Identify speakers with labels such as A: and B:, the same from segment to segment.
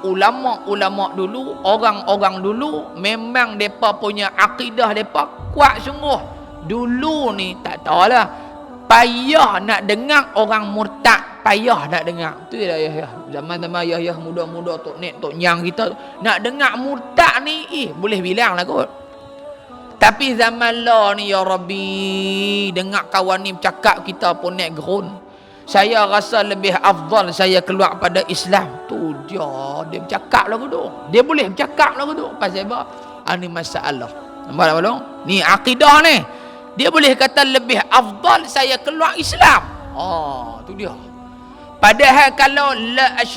A: ulama-ulama dulu, orang-orang dulu memang depa punya akidah depa kuat sungguh. Dulu ni tak tahulah, payah nak dengar orang murtad, payah nak dengar. Tu ya zaman-zaman ayah muda-muda tok nek tok nyang kita nak dengar murtad ni boleh bilang lah kot. Tapi zaman lah ni ya Rabbi, dengar kawan ni bercakap kita pun naik gerun. Saya rasa lebih afdal saya keluar pada Islam. Tu dia bercakap lagu tu. Dia boleh bercakap lagu tu. Pasal apa? Ini masalah. Nampak tak belum? Ni akidah ni. Dia boleh kata lebih afdal saya keluar Islam. Tu dia. Padahal kalau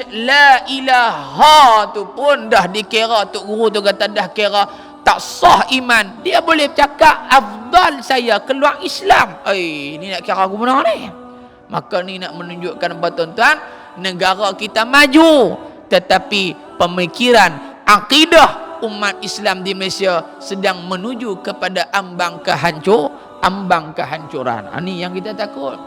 A: la ilaha tu pun dah dikira, Tok Guru tu kata dah kira tak sah iman. Dia boleh bercakap afdal saya keluar Islam. Ni nak kira aku benar ni. Maka ni nak menunjukkan kepada tuan-tuan, negara kita maju, tetapi pemikiran akidah umat Islam di Malaysia sedang menuju kepada ambang kehancuran. Ini yang kita takut.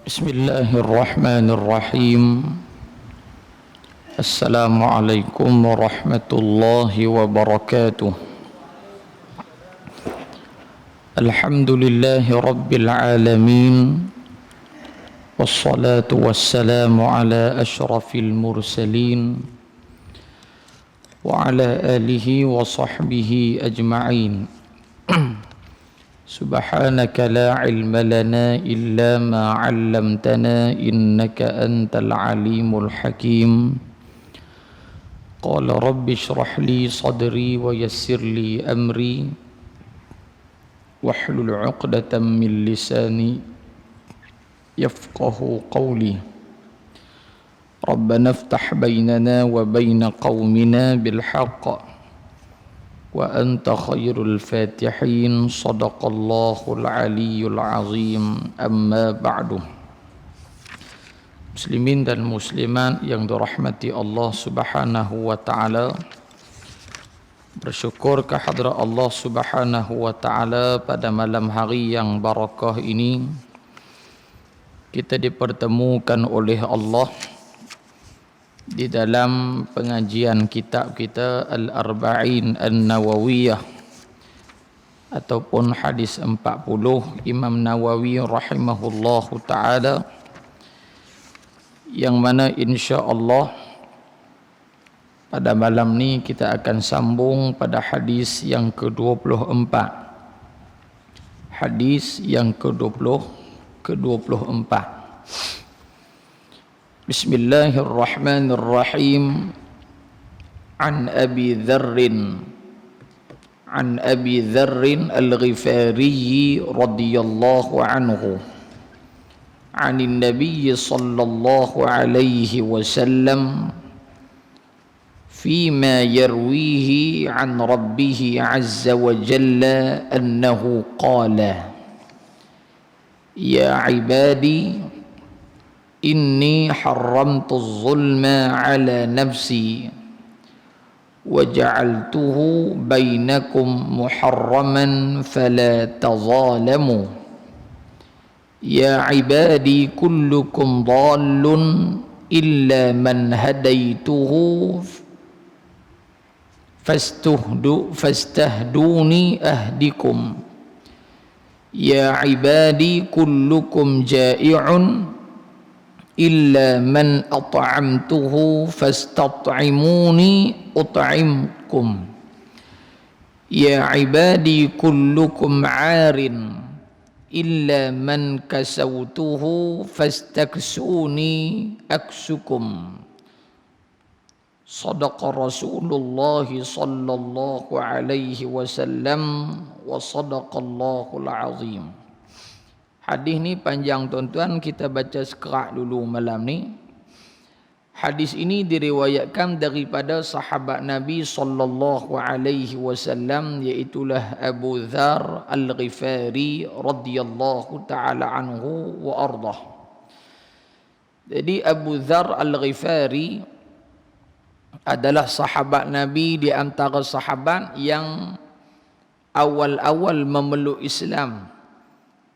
A: Bismillahirrahmanirrahim. Assalamualaikum warahmatullahi wabarakatuh. Alhamdulillahi Rabbil Alamin. Wassalatu wassalamu ala ashrafil mursalin wa ala alihi wa sahbihi ajma'in. Subhanaka la ilma lana illa ma 'allamtana innaka antal alimul hakim. Qala rabbi shrah li sadri wa yassir li amri wahlul 'uqdatam min lisani yafqahu qawli. Rabbana iftah bainana wa baina qaumina bil haqq wa anta khairul fatihin. Sadaqallahul aliyyul azim. Amma ba'du. Muslimin dan muslimat yang dirahmati Allah Subhanahu wa taala, bersyukur kehadrat Allah Subhanahu wa taala pada malam hari yang barakah ini kita dipertemukan oleh Allah di dalam pengajian kitab kita Al-Arba'in An-Nawawiyah ataupun hadis 40 Imam Nawawi rahimahullahu taala, yang mana insya-Allah pada malam ni kita akan sambung pada hadis yang ke-24. Hadis yang ke-24. Bismillahirrahmanirrahim. An Abi Dharrin Al-Ghifari radhiyallahu anhu. Anin Nabiy sallallahu alaihi wasallam فيما يرويه عن ربه عز وجل أنه قال: يا عبادي إني حرمت الظلم على نفسي وجعلته بينكم محرما فلا تظالموا يا عبادي كلكم ضال إلا من هديته فاستهدوني أهدكم يا عبادي كلكم جائع إلا من أطعمته فاستطعموني أطعمكم يا عبادي كلكم عار إلا من كسوته فاستكسوني أكسكم Sadaqa Rasulullah sallallahu alaihi wasallam wa sadaqallahul azim. Hadis ni panjang tuan-tuan, kita baca sekerak dulu malam ni. Hadis ini diriwayatkan daripada sahabat Nabi sallallahu alaihi wasallam, iaitulah Abu Dzar Al-Ghifari radhiyallahu taala anhu wa ardah. Jadi Abu Dzar Al-Ghifari adalah sahabat Nabi di antara sahabat yang awal-awal memeluk Islam.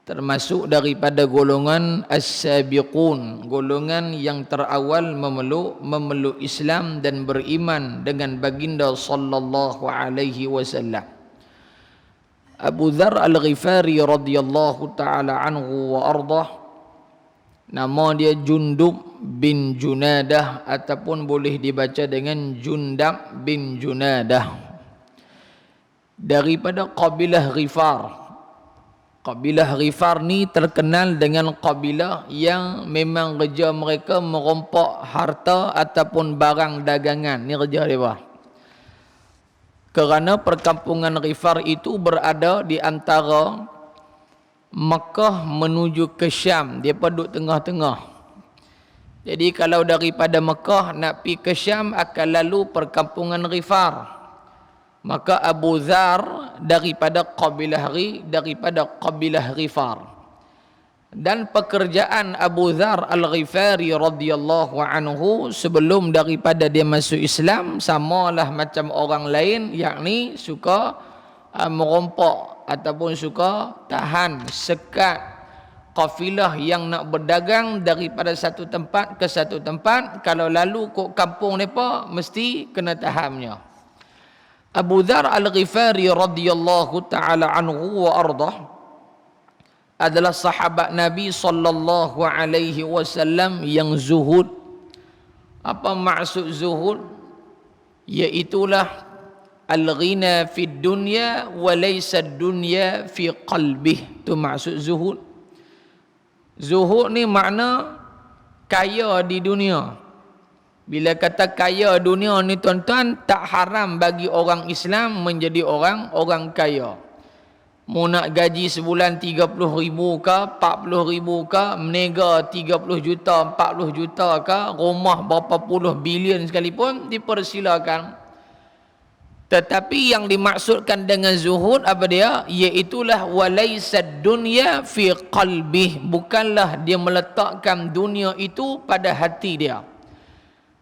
A: termasuk daripada golongan as-sabiqun, golongan yang terawal memeluk Islam dan beriman dengan baginda sallallahu alaihi wasallam. Abu Dzar Al-Ghifari radhiyallahu taala anhu wa ardah, nama dia Jundub bin Junadah ataupun boleh dibaca dengan Jundab bin Junadah, daripada kabilah Ghifar. Kabilah Ghifar ni terkenal dengan kabilah yang memang kerja mereka merompak harta ataupun barang dagangan. Ni kerja mereka. Kerana perkampungan Ghifar itu berada di antara Makkah menuju ke Syam. Dia duduk tengah-tengah. Jadi kalau daripada Makkah nak pergi ke Syam akan lalu perkampungan Ghifar. Maka Abu Dzar daripada kabilah Ghifar. Dan pekerjaan Abu Dzar Al-Ghifari radhiyallahu anhu sebelum daripada dia masuk Islam samalah macam orang lain, yakni suka merompak ataupun suka tahan sekat kafilah yang nak berdagang daripada satu tempat ke satu tempat. Kalau lalu kok kampung mereka mesti kena tahamnya. Abu Dzar Al-Ghifari radhiyallahu taala anhu wa ardah adalah sahabat Nabi sallallahu alaihi wasallam yang zuhud. Apa maksud zuhud? Iaitulah al-ghina fid dunya wa laysa ad-dunya fi qalbih. Tu maksud zuhud. Zuhud ni makna kaya di dunia. Bila kata kaya dunia ni tuan-tuan, tak haram bagi orang Islam menjadi orang kaya. Mu nak gaji sebulan 30,000 ke, 40,000 ke, menega 30 juta, 40 juta ke, rumah berapa puluh bilion sekalipun, dipersilakan. Tetapi yang dimaksudkan dengan zuhud apa dia? Iaitulah walaysad dunya fi qalbih. Bukanlah dia meletakkan dunia itu pada hati dia.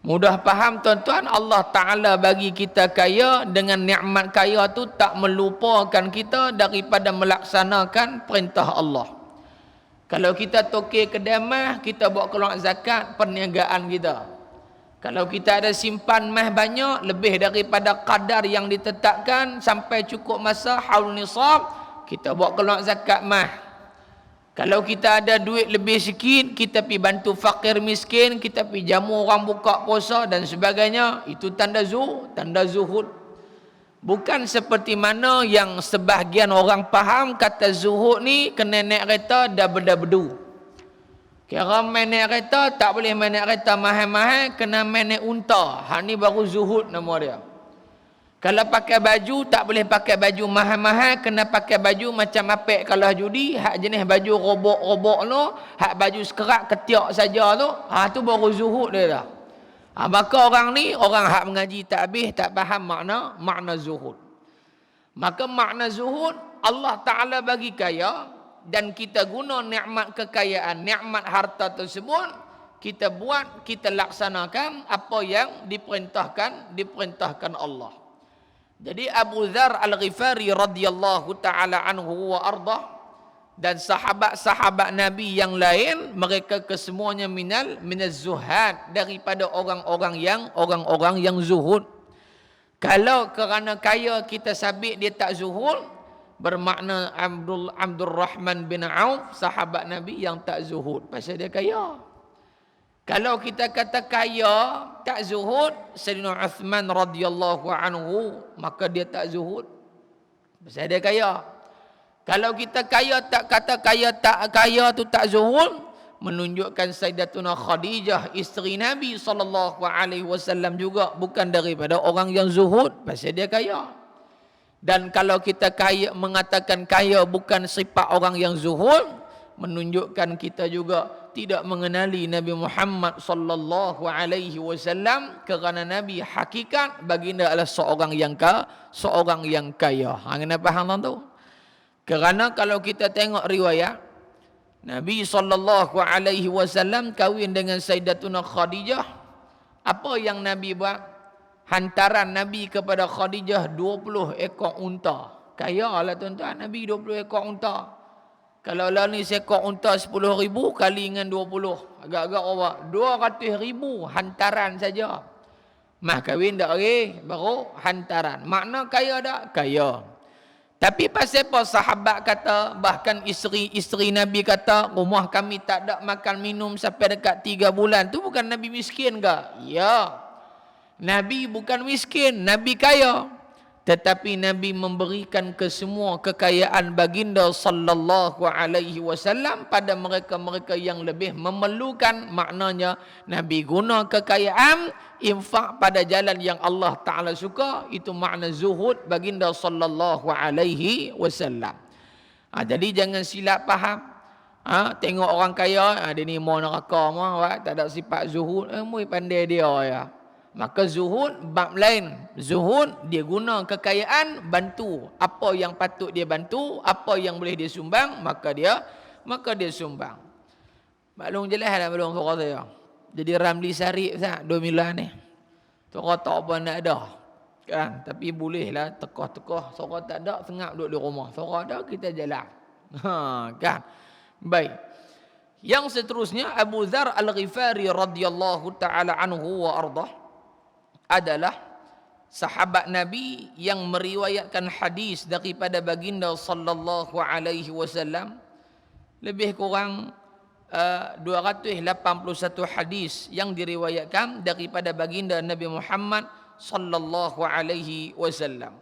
A: Mudah faham tuan-tuan, Allah Ta'ala bagi kita kaya, dengan nikmat kaya tu tak melupakan kita daripada melaksanakan perintah Allah. Kalau kita tokek kedamah, kita buat keluar zakat perniagaan kita. Kalau kita ada simpan mah banyak, lebih daripada kadar yang ditetapkan sampai cukup masa haul nisab, kita buat keluar zakat mah. Kalau kita ada duit lebih sikit, kita pergi bantu fakir miskin, kita pergi jamu orang buka puasa dan sebagainya. Itu tanda zuhud. Bukan seperti mana yang sebahagian orang faham, kata zuhud ni kena naik kereta dah berda-berdu. Kira main naik kereta, tak boleh main naik kereta mahal-mahal, kena main naik unta. Hak ni baru zuhud nama dia. Kalau pakai baju, tak boleh pakai baju mahal-mahal, kena pakai baju macam apek kalah judi, hak jenis baju robok-robok tu, hak baju sekerak ketiak saja tu, tu baru zuhud dia dah. Maka orang ni, orang hak mengaji tak habis, tak faham makna zuhud. Maka makna zuhud, Allah Ta'ala bagi kaya, dan kita guna nikmat kekayaan, nikmat harta tersebut, kita buat, kita laksanakan apa yang diperintahkan Allah. Jadi Abu Dzar Al-Ghifari radhiyallahu taala anhu wa ardah dan sahabat-sahabat Nabi yang lain, mereka kesemuanya minaz zuhad, daripada orang-orang yang zuhud. Kalau kerana kaya kita sabit dia tak zuhud, bermakna Abdul Rahman bin Auf, sahabat Nabi yang tak zuhud pasal dia kaya. Kalau kita kata kaya tak zuhud, Sayyidina Uthman radhiyallahu anhu, maka dia tak zuhud pasal dia kaya. Kalau kita kaya tak kata kaya tak kaya tu tak zuhud, menunjukkan Sayyidatuna Khadijah isteri Nabi sallallahu alaihi wasallam juga bukan daripada orang yang zuhud pasal dia kaya. Dan kalau kita kaya mengatakan kaya bukan sifat orang yang zuhud, menunjukkan kita juga tidak mengenali Nabi Muhammad sallallahu alaihi wasallam, kerana Nabi hakikat baginda adalah seorang yang kaya. Kena faham tu? Kerana kalau kita tengok riwayat, Nabi sallallahu alaihi wasallam kahwin dengan Sayyidatuna Khadijah. Apa yang Nabi buat? Hantaran Nabi kepada Khadijah 20 ekor unta. Kaya lah tuan-tuan, Nabi 20 ekor unta. Kalau lah ni seekor unta 10,000 kali dengan 20. Agak-agak awak 200,000 hantaran saja. Mah kahwin dak lagi, baru hantaran. Makna kaya tak? Kaya. Tapi pasal apa sahabat kata, bahkan isteri-isteri Nabi kata, rumah kami tak ada makan minum sampai dekat 3 bulan. Tu bukan Nabi miskin ke? Ya. Nabi bukan miskin, Nabi kaya. Tetapi Nabi memberikan ke semua kekayaan baginda sallallahu alaihi wasallam pada mereka-mereka yang lebih memerlukan. Maknanya Nabi guna kekayaan infak pada jalan yang Allah Taala suka. Itu makna zuhud baginda sallallahu alaihi wasallam. Jadi jangan silap faham. Tengok orang kaya, dia ni mau neraka mau, tak ada sifat zuhud. Mui pandai dia ya. Maka zuhud bab lain. Zuhud dia guna kekayaan bantu apa yang patut dia bantu, apa yang boleh dia sumbang, maka dia sumbang. Maklum jelas dah belum suara saya. Jadi Ramli Sarip sah 2 minggu ni. Suara tak apa nak ada. Kan? Tapi bolehlah tekah-tekah suara tak ada, sengap duduk di rumah. Suara ada kita jalan. Kan? Baik. Yang seterusnya Abu Dzar Al-Ghifari radhiyallahu taala anhu wa ardah adalah sahabat Nabi yang meriwayatkan hadis daripada baginda sallallahu alaihi wasallam, lebih kurang 281 hadis yang diriwayatkan daripada baginda Nabi Muhammad sallallahu alaihi wasallam.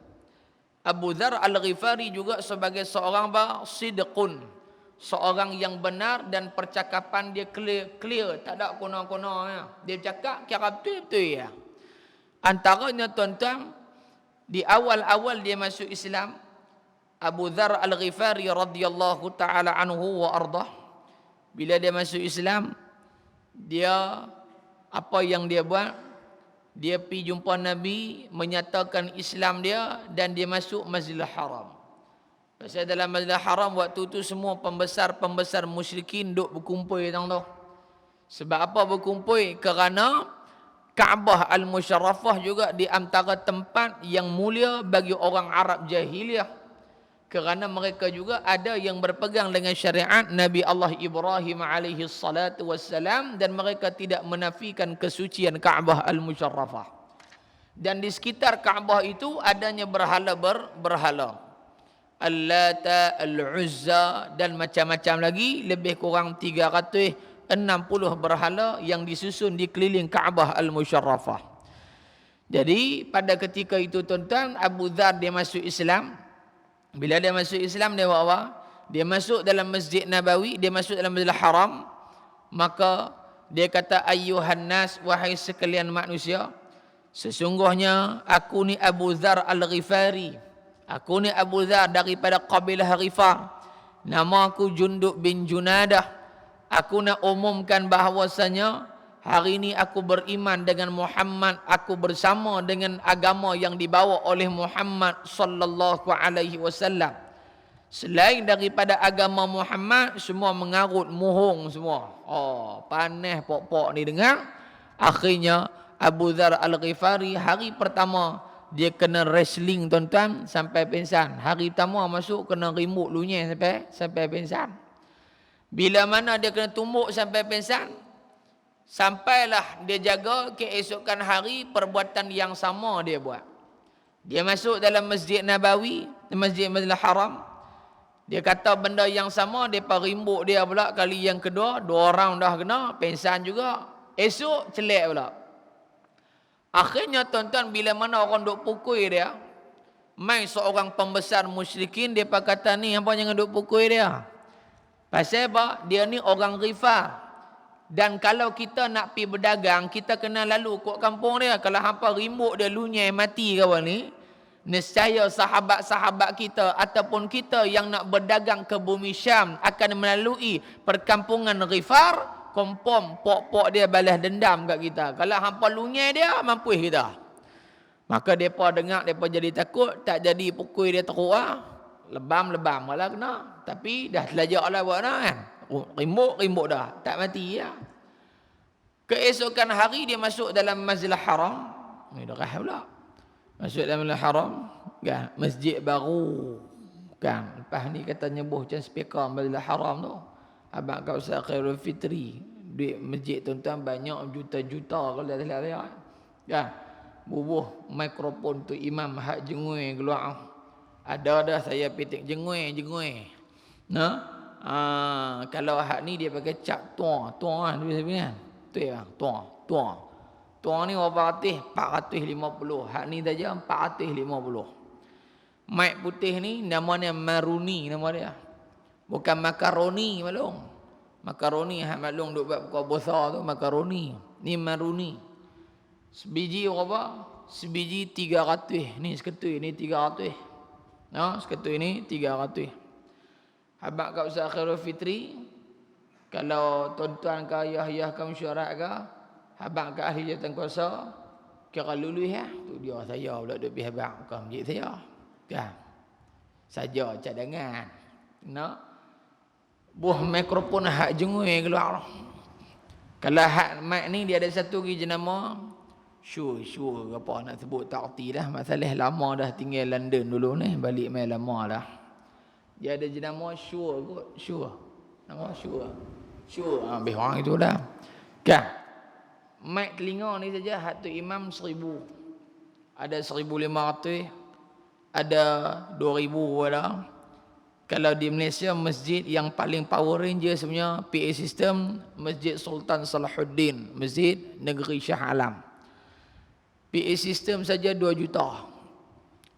A: Abu Dzar Al-Ghifari juga sebagai seorang sidqun, seorang yang benar dan percakapan dia clear, tak ada kona-kona. Dia cakap kira betul-betul ya. Antaranya tuan-tuan, di awal-awal dia masuk Islam, Abu Dzar Al-Ghifari radhiyallahu taala anhu wa ardah, bila dia masuk Islam, dia apa yang dia buat? Dia pergi jumpa Nabi, menyatakan Islam dia, dan dia masuk Masjidil Haram. Pasal dalam Masjidil Haram waktu tu semua pembesar-pembesar musyrikin duk berkumpul tang tu. Sebab apa berkumpul? Kerana Kaabah Al-Musyarrafah juga di antara tempat yang mulia bagi orang Arab jahiliyah. Kerana mereka juga ada yang berpegang dengan syariat Nabi Allah Ibrahim alaihi salatu wassalam, dan mereka tidak menafikan kesucian Kaabah Al-Musyarrafah. Dan di sekitar Kaabah itu adanya berhala. Al-Lata, Al-Uzza dan macam-macam lagi, lebih kurang 360 berhala yang disusun di keliling Kaabah Al-Musyarrafah. Jadi pada ketika itu tuan-tuan, Abu Dzar dia masuk Islam. Bila dia masuk Islam, dia buat apa? Dia masuk dalam Masjid Nabawi, dia masuk dalam Masjidil Haram. Maka dia kata, ayyuhan nas, wahai sekalian manusia, sesungguhnya aku ni Abu Dzar Al-Ghifari. Aku ni Abu Dzar daripada kabilah Ghifar. Nama aku Jundub bin Junadah. Aku nak umumkan bahawasanya hari ini aku beriman dengan Muhammad, aku bersama dengan agama yang dibawa oleh Muhammad sallallahu alaihi wasallam. Selain daripada agama Muhammad, semua mengarut muhung semua. Panas pok-pok ni dengar. Akhirnya Abu Dzar Al-Ghifari hari pertama dia kena wrestling tuan-tuan sampai pingsan. Hari pertama masuk kena rimut lunyai sampai pingsan. Bila mana dia kena tumbuk sampai pingsan, sampailah dia jaga keesokan hari perbuatan yang sama dia buat. Dia masuk dalam Masjid Nabawi, Masjidil Haram. Dia kata benda yang sama, dia rimbuk dia pula kali yang kedua, 2 orang dah kena, pingsan juga. Esok celek pula. Akhirnya tuan-tuan, bila mana orang duk pukul dia, mai seorang pembesar musyrikin, dia kata ni, apa jangan duk pukul dia? Pasal apa? Dia ni orang Ghifar. Dan kalau kita nak pergi berdagang, kita kena lalu kot kampung dia. Kalau hampa rimbuk dia lunyai mati kawan ni, nescaya sahabat-sahabat kita ataupun kita yang nak berdagang ke bumi Syam akan melalui perkampungan Ghifar, kompom pok-pok dia balas dendam kat kita. Kalau hampa lunyai dia, mampus kita. Maka mereka dengar, mereka jadi takut, tak jadi pukul dia teruk lah. Lebam-lebam malah kena. Tapi dah telajak lah buat kan. Rimbuk dah. Tak mati ya. Keesokan hari dia masuk dalam Masjidil Haram. Ini dah pula. Masuk dalam Masjidil Haram. Kan? Masjid baru. Kan, lepas ni kata nyebuh macam speaker Masjidil Haram tu. Abang kau Ustaz Khairul Fitri, duit masjid tuan-tuan banyak juta-juta kalau dah lihat. Kan, bubuh mikrofon tu imam hak jengui keluar. Ada dah saya pitik jengui. Nah, kalau hak ni dia pakai cap tuan kan kan. Tu ya, tuan ni berapa ratus? 450. Hak ni saja 450. Mic putih ni namanya maruni nama dia. Bukan makaroni malung. Makaroni hak malung duk buat buka besar tu makaroni. Ni maruni. Sebiji berapa? Sebiji 300. Ni seketui ni 300. Nah, seketui ni 300. Habaq kat Ustaz Khairul Fitri, kalau tuan-tuan ke ayah-ayah ke mesyuarat ke, habaq kat ahli jawatan kuasa, kira lulus ya. Tu dia saya pula duk pergi habaq ke masjid saya. Kan? Saja cadangan. Nak buah mikrofon hak jengui keluar. Kalau hak mic ni dia ada satu lagi jenama sure apa nak sebut tak erti dah. Masalah lama dah tinggal London dulu ni, balik mai lama dah. Dia ada jenama sure. Nama sure. Habis orang itu dah. Kan? Mic telinga ni saja hak tu imam 1000. Ada 1500. Ada 2000 ada. Kalau di Malaysia masjid yang paling power ranger sebenarnya PA system Masjid Sultan Salahuddin, Masjid Negeri Shah Alam. PA system saja 2 juta.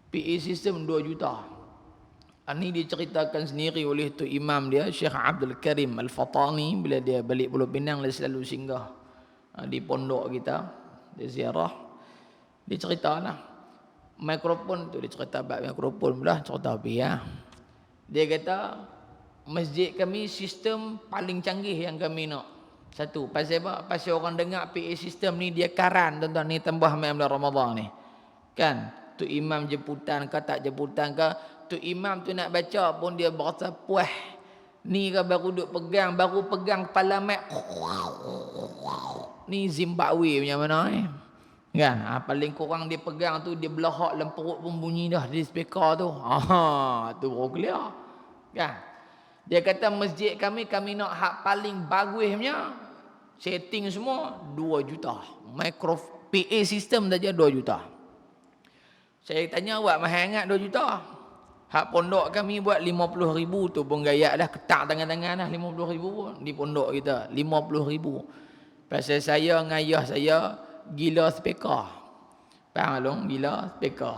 A: PA system 2 juta. Ini diceritakan sendiri oleh tu imam dia Syekh Abdul Karim Al-Fatani bila dia balik Pulau Pinang dia selalu singgah di pondok kita, dia ziarah. Dia ceritalah mikrofon tu, dia cerita bab mikrofon pula, cerita apa ya. Dia kata masjid kami sistem paling canggih yang kami nak. Satu, pasal apa? Pasal orang dengar PA sistem ni dia karan tuan-tuan ni tambah main bulan Ramadan ni. Kan? Tu imam jemputan ke tak jemputan ke, tu imam tu nak baca pun dia berasa puas. Ni ke baru pegang kepala mic. Ni Zimbabwe punya mana ni? Kan? Paling kurang dia pegang tu dia belahak dalam perut pun bunyi dah di speaker tu. Tu baru clear. Kan? Dia kata masjid kami nak hak paling bagusnya setting semua 2 juta. Micro PA system saja 2 juta. Saya tanya awak mahal sangat 2 juta. Hak pondok kami buat 50,000 tu pun gaya dah ketak tangan-tangan dah 50,000 pun di pondok kita 50,000. Pasal saya dengan ayah saya gila speaker. Faham long? Gila speaker.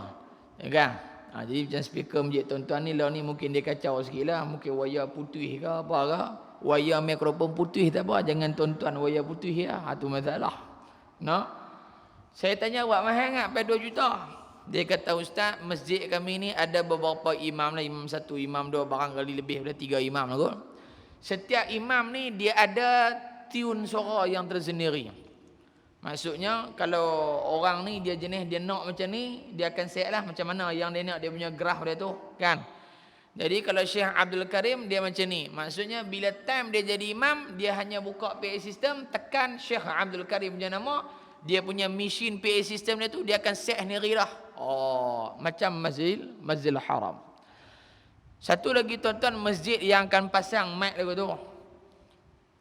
A: Ya kan? Jadi macam speaker masjid tuan-tuan ni lah ni mungkin dia kacau sikit lah. Mungkin wayar putih ke apa ke. Wayar mikrofon putih tak apa. Jangan tuan-tuan wayar putih lah. Itu masalah. No? Saya tanya awak mahal sangat sampai 2 juta. Dia kata ustaz masjid kami ni ada beberapa imam lah. Imam 1, imam 2 barangkali lebih daripada 3 imam lah kot. Setiap imam ni dia ada tune suara yang tersendiri. Maksudnya kalau orang ni dia jenis dia nak macam ni, dia akan set lah macam mana yang dia nak, dia punya graf dia tu kan. Jadi kalau Syekh Abdul Karim dia macam ni. Maksudnya bila time dia jadi imam, dia hanya buka PA system, tekan Syekh Abdul Karim punya nama, dia punya mesin PA system dia tu dia akan set sendiri lah. Macam Masjidil Haram. Satu lagi tuan-tuan masjid yang akan pasang mic lagu tu.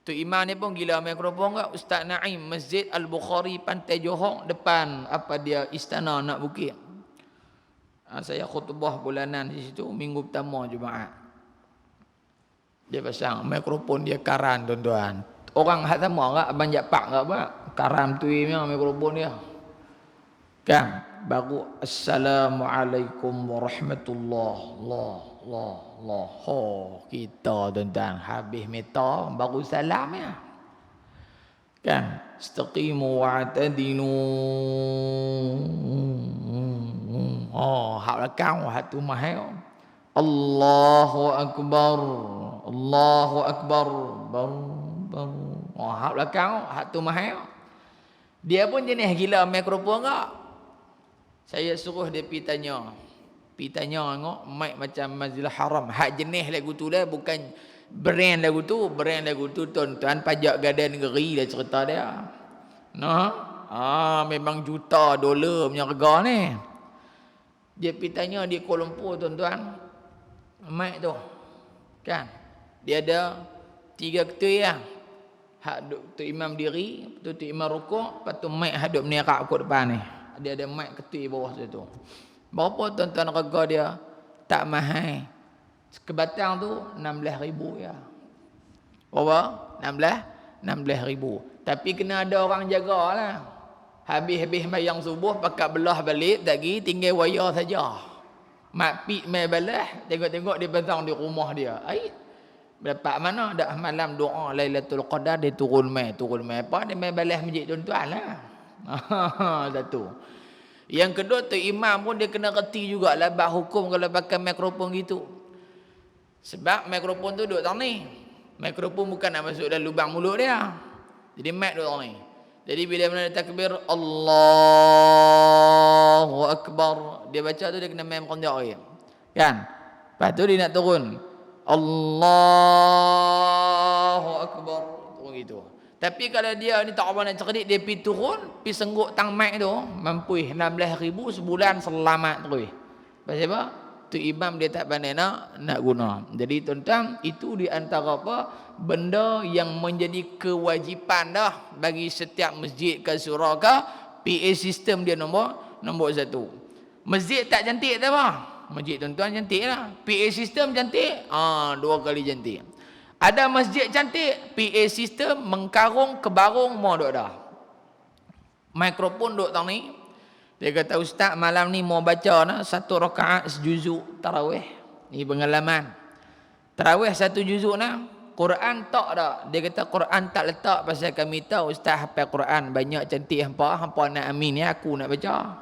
A: Tu imam ni pun gila mikrofon ke Ustaz Naim Masjid Al-Bukhari Pantai Johor depan apa dia istana nak bukit. Saya khutbah bulanan di situ minggu pertama Jumaat. Dia pasang mikrofon dia karan tuan-tuan. Orang hak sama ke abang Japak ke apa? Karam tu punya mikrofon dia. Kan baru assalamualaikum warahmatullahi Allah. Kita tuan-tuan habis meta baru salam ya. Kan? Istaqimu wa'tadinu. Hak belakang hak tu mahal. Allahu akbar. Hak belakang hak tu mahal. Dia pun jenis gila mikrofon enggak? Saya suruh dia pergi tanya tengok mic macam Masjidil Haram. Hak jenis lagu tu dah bukan brand lagu tu. Brand lagu tu tuan-tuan pajak Gadai Negeri dia cerita dia. Memang juta dolar punya harga ni. Dia pergi tanya di Kuala Lumpur tuan-tuan. Mic tu. Kan? Dia ada 3 ketua lah. Hak duk tu imam diri, tu imam rukuk, lepas tu mic hak duk menerak kat depan ni. Dia ada mic ketua bawah situ. Berapa tuan-tuan rega dia? Tak mahal. Kebatang tu 16,000 ya. Berapa? 16,000. Tapi kena ada orang jagalah. Habis-habis mayang subuh pakat belah balik, tak pergi tinggal wayar saja. Mak pik mai balas, tengok-tengok dia pasang di rumah dia. Ai dapat mana dak malam doa Lailatul Qadar dia turun mai apa dia mai balas masjid tuan-tuan lah. Satu. Yang kedua tu imam pun dia kena reti jugalah bab hukum kalau pakai mikrofon gitu. Sebab mikrofon tu duduk tang ni. Mikrofon bukan nak masuk dalam lubang mulut dia. Jadi mic duduk tang ni. Jadi bila mana dia takbir Allahu Akbar, dia baca tu dia kena main konjak lagi. Kan? Lepas tu dia nak turun Allahu Akbar, turun gitu. Tapi kalau dia ni tak apa nak cerdik, dia pergi turun, pergi sengguk tang mic tu, mampu 16,000 sebulan selamat terus. Pasal apa? Tu imam dia tak pandai nak guna. Jadi tuan-tuan, itu di antara apa? Benda yang menjadi kewajipan dah bagi setiap masjid ke surau ke, PA sistem dia nombor 1. Masjid tak cantik tak apa? Masjid tuan-tuan cantik lah. PA sistem cantik? 2 kali cantik. Ada masjid cantik, PA sistem mengkarung, kebarung, mau duk dah. Mikrofon duk tang ni. Dia kata, ustaz malam ni mau baca nak 1 rakaat sejuzuk tarawih. Ni pengalaman. Tarawih 1 juzuk nak. Quran tak dah. Dia kata Quran tak letak pasal kami tahu ustaz hafal Quran banyak cantik hampa nak amin ya aku nak baca.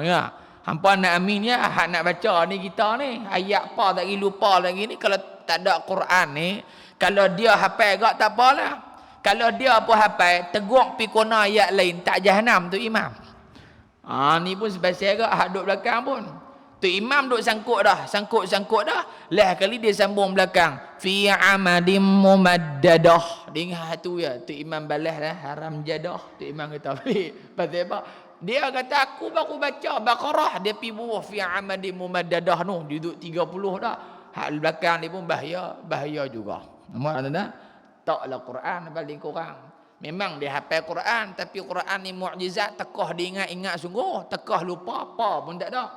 A: Ya. Hampa nak amin ya hak nak baca ni kita ni. Ayat apa tak lupa lagi ni kalau tak ada Quran ni, kalau dia hafal gak tak apalah. Kalau dia pun hafal, teguak pi kona ayat lain tak jahanam tu imam. Ni pun sebasar agak hak duduk belakang pun. Tu imam duduk sangkut dah. Lah kali dia sambung belakang. Fi amadim mumaddadah. Dia ingat tu ya. Tu imam balas dah. Haram jadah. Tu imam kata. Pasal apa? Dia kata aku baru baca Baqarah. Dia pergi bawah. Fi amadim mumaddadah tu. Dia duduk 30 dah. Hak belakang ni pun bahaya juga. Nampak tak? Taklah Quran paling kurang. Memang dia hafal Quran, tapi Quran ni mukjizat, tekah dia ingat sungguh, tekah lupa apa pun tak ada.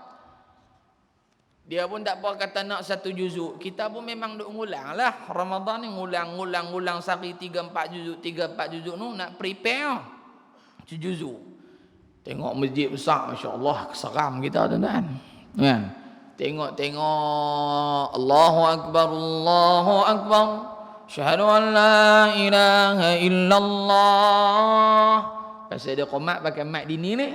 A: Dia pun tak apa kata nak 1 juzuk. Kita pun memang duk ngulang lah. Ramadan ni ngulang sehari 3-4 juzuk tu nak prepare sejuzuk. Tengok masjid besar, masya-Allah, seram kita tuan-tuan. Kan? Tengok Allahu Akbar. Syahadu an la ilaha illallah. Pasal dia qomat pakai mic dini ni.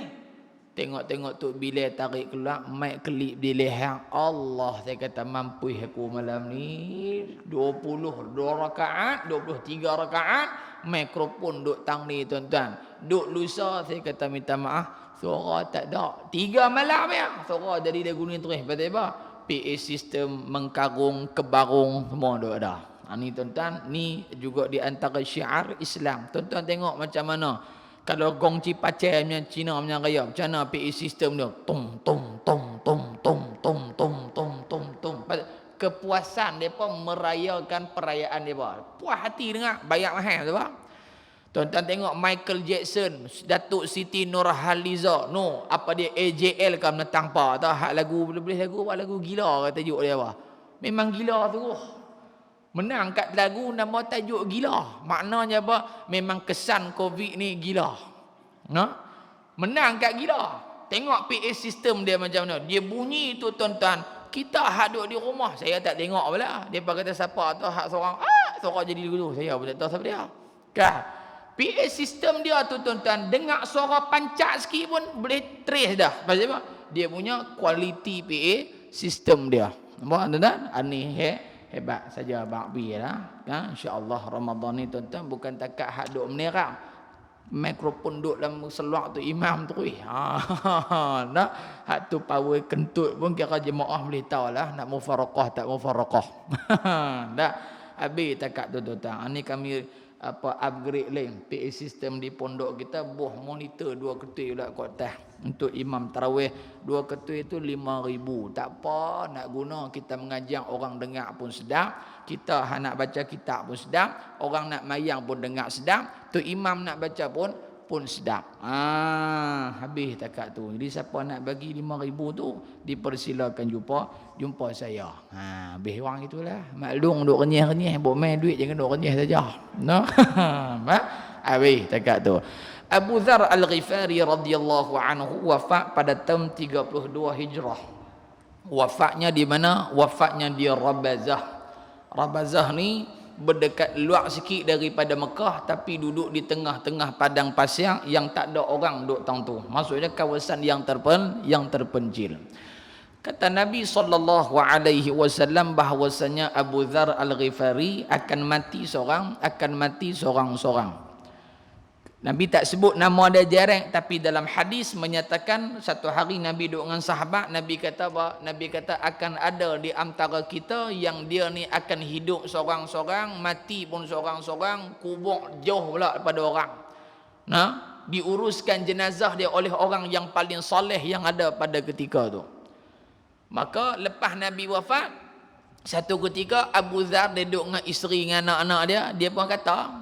A: Tengok tu bila tarik keluar mic kelip di leher. Allah, saya kata mampu aku malam ni 22 rakaat, 23 rakaat, mikrofon duk tang ni tuan-tuan. Duk lusa saya kata minta maaf, suara tak ada. 3 malam ya. Suara jadi dia guna terus. Pasal apa? PA sistem mengkarung, kebarung semua duk ada. Ni tuan-tuan, ni juga di antara syiar Islam. Tuan-tuan tengok macam mana kalau gong cipacai punya Cina punya raya, macam mana PA sistem dia tong tong tong tong tong tong tong tong tong tong. Kepuasan depa merayakan perayaan depa. Puas hati dengar, bayar mahal depa. Tuan-tuan tengok Michael Jackson, Datuk Siti Nurhaliza, apa dia AJL kan menentang apa tahu hak lagu lagu gila kata tajuk dia apa. Memang gila tu. Menang kat lagu nama tajuk gila. Maknanya apa? Memang kesan Covid ni gila. Menang kat gila. Tengok PA sistem dia macam mana. Dia bunyi tu tuan-tuan. Kita hak duduk di rumah. Saya tak tengok pula. Dia kata siapa tu hak seorang. Seorang jadi lagu tu. Saya pun tak tahu siapa dia. Kan? PA sistem dia tu tuan-tuan. Dengar suara pancak sikit pun boleh trace dah. Pasal apa? Dia punya quality PA sistem dia. Nampak tuan-tuan? Ni hebat saja Abang Bi lah. InsyaAllah Ramadan ni tuan-tuan bukan takat hak duk menerang. Mikrofon duk dalam seluar tu imam tu. Nak hak tu power kentut pun kira jemaah boleh tahu lah nak mufaraqah tak mufaraqah. Tak. Habis takat tu tuan. Ni kami upgrade lain PA sistem di pondok kita, buah monitor 2 ketui pula kat atas untuk imam tarawih. 2 ketui itu 5,000. Tak apa nak guna, kita mengajar orang dengar pun sedap, kita nak baca kitab pun sedap, orang nak mayang pun dengar sedap, tu imam nak baca pun sedap. Habis takat tu. Jadi siapa nak bagi 5,000 tu dipersilakan jumpa saya. Habis orang itulah. Maklum duk renyah-renyah, buat main duit jangan duk renyah saja. No. Habis takat tu. Abu Dzar Al-Ghifari radhiyallahu anhu wafat pada tahun 32 Hijrah. Wafatnya di mana? Wafatnya di Rabazah. Rabazah ni berdekat luar sikit daripada Mekah, tapi duduk di tengah-tengah padang pasir yang tak ada orang duduk tang tu. Maksudnya kawasan yang terpencil. Kata Nabi SAW bahawasanya Abu Dzar Al-Ghifari akan mati seorang-seorang. Nabi tak sebut nama dia jarang, tapi dalam hadis menyatakan satu hari Nabi duduk dengan sahabat, Nabi kata apa? Nabi kata akan ada di antara kita yang dia ni akan hidup seorang-seorang, mati pun seorang-seorang, kubur jauh pula daripada orang. Diuruskan jenazah dia oleh orang yang paling soleh yang ada pada ketika tu. Maka lepas Nabi wafat, satu ketika Abu Dzar dia duduk dengan isteri dengan anak-anak dia pun kata,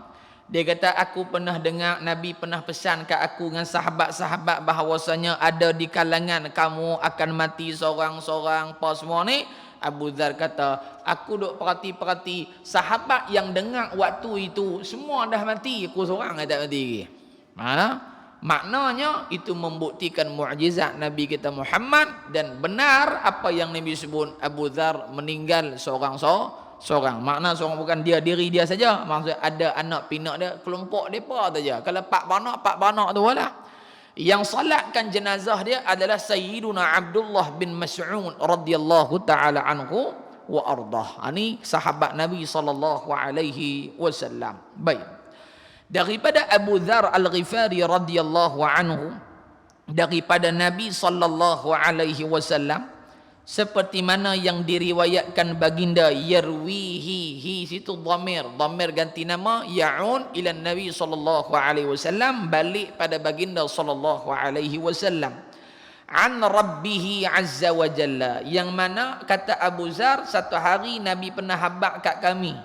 A: aku pernah dengar Nabi pernah pesan kat aku dengan sahabat-sahabat bahawasanya ada di kalangan kamu akan mati seorang-seorang apa semua ni. Abu Dzar kata, aku duk perhati-perhati sahabat yang dengar waktu itu semua dah mati, aku seorang yang tak mati lagi. Maknanya itu membuktikan mukjizat Nabi kita Muhammad, dan benar apa yang Nabi sebut Abu Dzar meninggal seorang. Makna seorang bukan diri dia saja, maksudnya ada anak pinak dia, kelompok depa saja. Kalau pak banak tu lah. Yang salatkan jenazah dia adalah Sayyiduna Abdullah bin Mas'ud radhiyallahu taala anhu wa ardah. Ini sahabat Nabi sallallahu alaihi wasallam. Baik. Daripada Abu Dzar Al-Ghifari radhiyallahu anhu, daripada Nabi sallallahu alaihi wasallam, seperti mana yang diriwayatkan baginda, yarwihi, situ dhamir ganti nama, ya'un ila Nabi sallallahu alaihi wasallam, balik pada baginda sallallahu alaihi wasallam, an rabbih azza wa jalla, yang mana kata Abu Dzar, satu hari Nabi pernah habaq kat kami,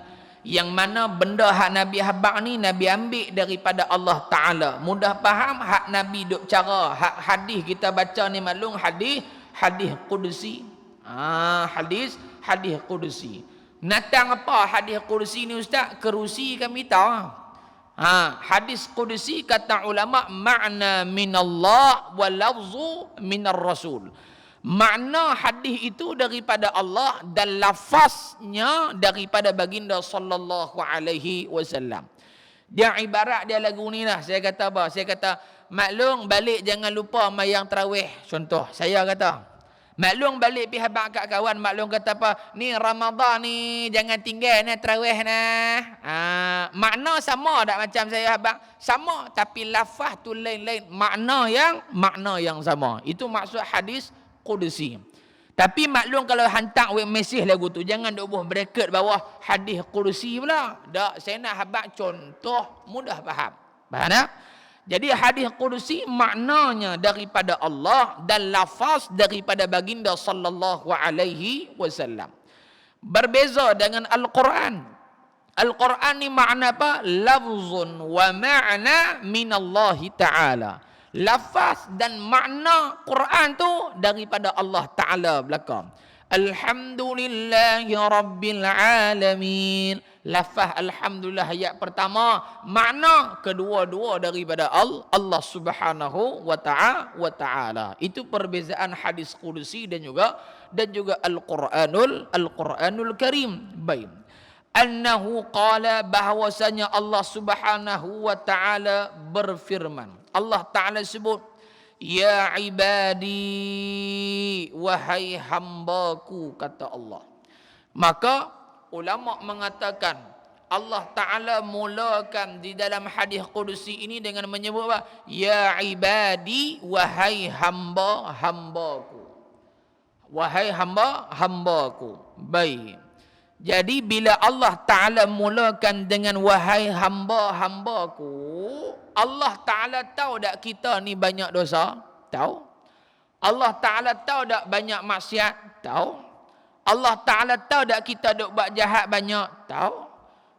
A: yang mana benda hak Nabi habaq ni Nabi ambil daripada Allah Taala. Mudah faham hak Nabi duk cara, hak hadis kita baca ni maklum hadis qudsi. Hadis qudsi. Natang apa hadis qudsi ni ustaz? Kerusi kami tahu. Hadis qudsi kata ulama makna minallah wa lafzu minar rasul. Makna hadis itu daripada Allah dan lafaznya daripada baginda sallallahu alaihi wasallam. Dia ibarat dia lagu ni lah. Saya kata apa? Saya kata maklum balik jangan lupa mayang tarawih. Contoh saya kata maklum balik pergi habaq kat kawan, maklum kata apa? Ni Ramadan ni jangan tinggal ni tarawih nah. Makna sama tak macam saya habaq? Sama, tapi lafaz tu lain-lain. Makna yang sama. Itu maksud hadis qudsi. Tapi maklum kalau hantar web mesej lagu tu, jangan duk buah bracket bawah hadis qudsi pula. Tak, saya nak habaq contoh mudah faham. Faham tak? Jadi hadis qudsi maknanya daripada Allah dan lafaz daripada baginda sallallahu alaihi wasallam. Berbeza dengan Al-Quran. Al-Quran ni makna apa? Lafzun wa ma'na minallahi ta'ala. Lafaz dan makna Quran tu daripada Allah Ta'ala belakang. Alhamdulillahi Rabbil Alamin. Lafaz Alhamdulillah ayat pertama, makna kedua-dua daripada Allah Subhanahu wa Ta'ala. Itu perbezaan hadis qudsi dan juga Al-Quranul Karim. Baik. Annahu qala, bahwasanya Allah Subhanahu wa Ta'ala berfirman. Allah Ta'ala sebut, ya ibadi, wahai hambaku, kata Allah. Maka ulama mengatakan Allah Ta'ala mulakan di dalam hadis qudsi ini dengan menyebut apa? Ya ibadi, wahai hamba-hambaku. Wahai hamba-hambaku. Baik. Jadi bila Allah Ta'ala mulakan dengan wahai hamba-hambaku, Allah Ta'ala tahu tak kita ni banyak dosa? Tahu. Allah Ta'ala tahu tak banyak maksiat? Tahu. Allah Ta'ala tahu tak kita duk buat jahat banyak? Tahu.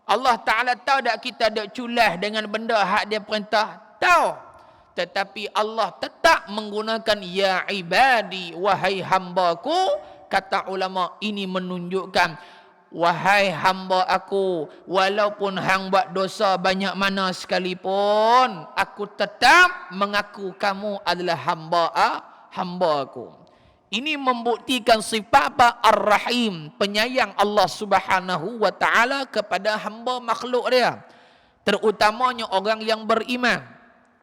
A: Allah Ta'ala tahu tak kita duk culas dengan benda hak dia perintah? Tahu. Tetapi Allah tetap menggunakan ya ibadi, wahai hambaku. Kata ulama, ini menunjukkan wahai hamba aku, walaupun hang buat dosa banyak mana sekalipun, aku tetap mengaku kamu adalah hamba aku. Ini membuktikan sifat Ar-Rahim, penyayang Allah Subhanahu wa taala kepada hamba makhluk dia, terutamanya orang yang beriman.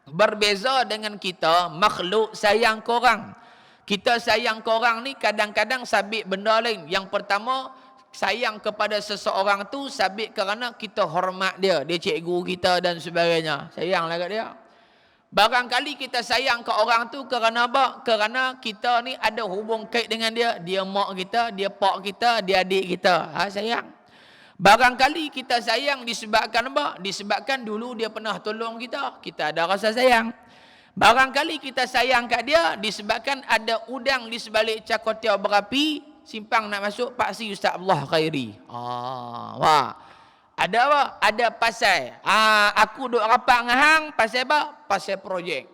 A: Berbeza dengan kita, makhluk sayang korang. Kita sayang korang ni kadang-kadang sabit benda lain. Yang pertama, sayang kepada seseorang tu sabit kerana kita hormat dia. Dia cikgu kita dan sebagainya. Sayanglah kat dia. Barangkali kita sayang ke orang tu kerana apa? Kerana kita ni ada hubung kait dengan dia. Dia mak kita, dia pak kita, dia adik kita. Sayang. Barangkali kita sayang disebabkan apa? Disebabkan dulu dia pernah tolong kita. Kita ada rasa sayang. Barangkali kita sayang kat dia disebabkan ada udang di sebalik cakotiau berapi, simpang nak masuk Pak Si Ustaz Allah Khairi. Wah. Ada apa? Ada pasal. Aku duk rapat dengan hang pasal apa? Pasal projek.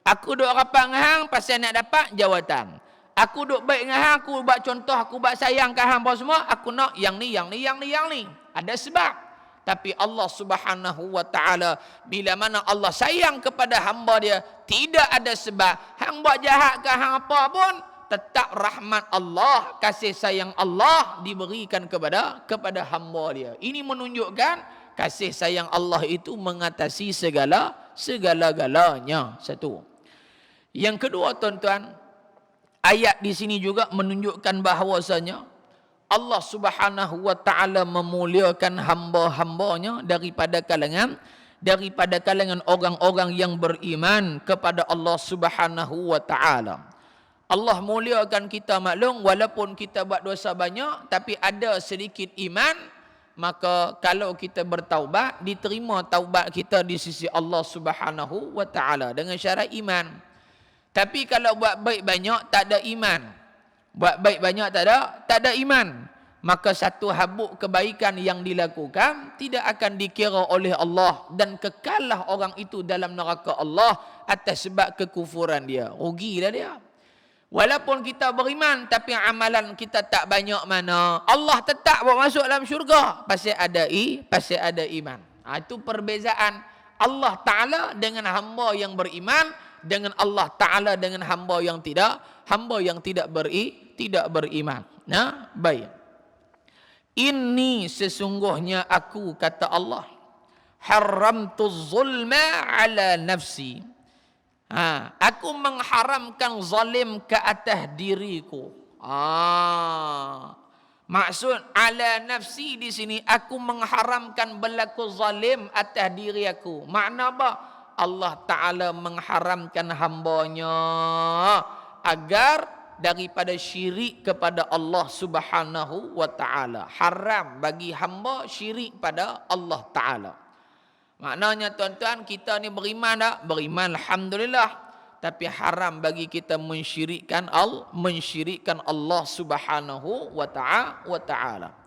A: Aku duk rapat dengan hang pasal nak dapat jawatan. Aku duk baik dengan hang, aku buat contoh, aku buat sayang kat hang apa semua, aku nak yang ni. Ada sebab. Tapi Allah Subhanahu wa taala, bila mana Allah sayang kepada hamba dia, tidak ada sebab. Hang buat jahat ke hang apa pun, tetap rahmat Allah, kasih sayang Allah diberikan kepada hamba dia. Ini menunjukkan kasih sayang Allah itu mengatasi segala-galanya. Satu. Yang kedua, tuan-tuan, ayat di sini juga menunjukkan bahawasanya Allah Subhanahu wa taala memuliakan hamba-hambanya daripada kalangan orang-orang yang beriman kepada Allah Subhanahu wa taala. Allah muliakan kita, maklum, walaupun kita buat dosa banyak tapi ada sedikit iman, maka kalau kita bertaubat, diterima taubat kita di sisi Allah Subhanahu wa taala dengan syarat iman. Tapi kalau buat baik banyak tak ada iman, buat baik banyak tak ada iman, maka satu habuk kebaikan yang dilakukan tidak akan dikira oleh Allah dan kekallah orang itu dalam neraka Allah atas sebab kekufuran dia. Rugilah dia. Walaupun kita beriman tapi amalan kita tak banyak mana, Allah tetap bawa masuk dalam syurga pasal ada iman. Itu perbezaan Allah Taala dengan hamba yang beriman dengan Allah Taala dengan hamba yang tidak beriman. Baik. Ini sesungguhnya aku, kata Allah, haramtu zulma ala nafsi. Aku mengharamkan zalim ke atas diriku. Maksud ala nafsi di sini, aku mengharamkan berlaku zalim atas diri aku. Makna apa? Allah Ta'ala mengharamkan hambanya agar daripada syirik kepada Allah Subhanahu wa Ta'ala. Haram bagi hamba syirik pada Allah Ta'ala. Maknanya, tuan-tuan, kita ni beriman tak? Beriman, alhamdulillah. Tapi haram bagi kita mensyirikkan Allah Subhanahu wa Ta'ala.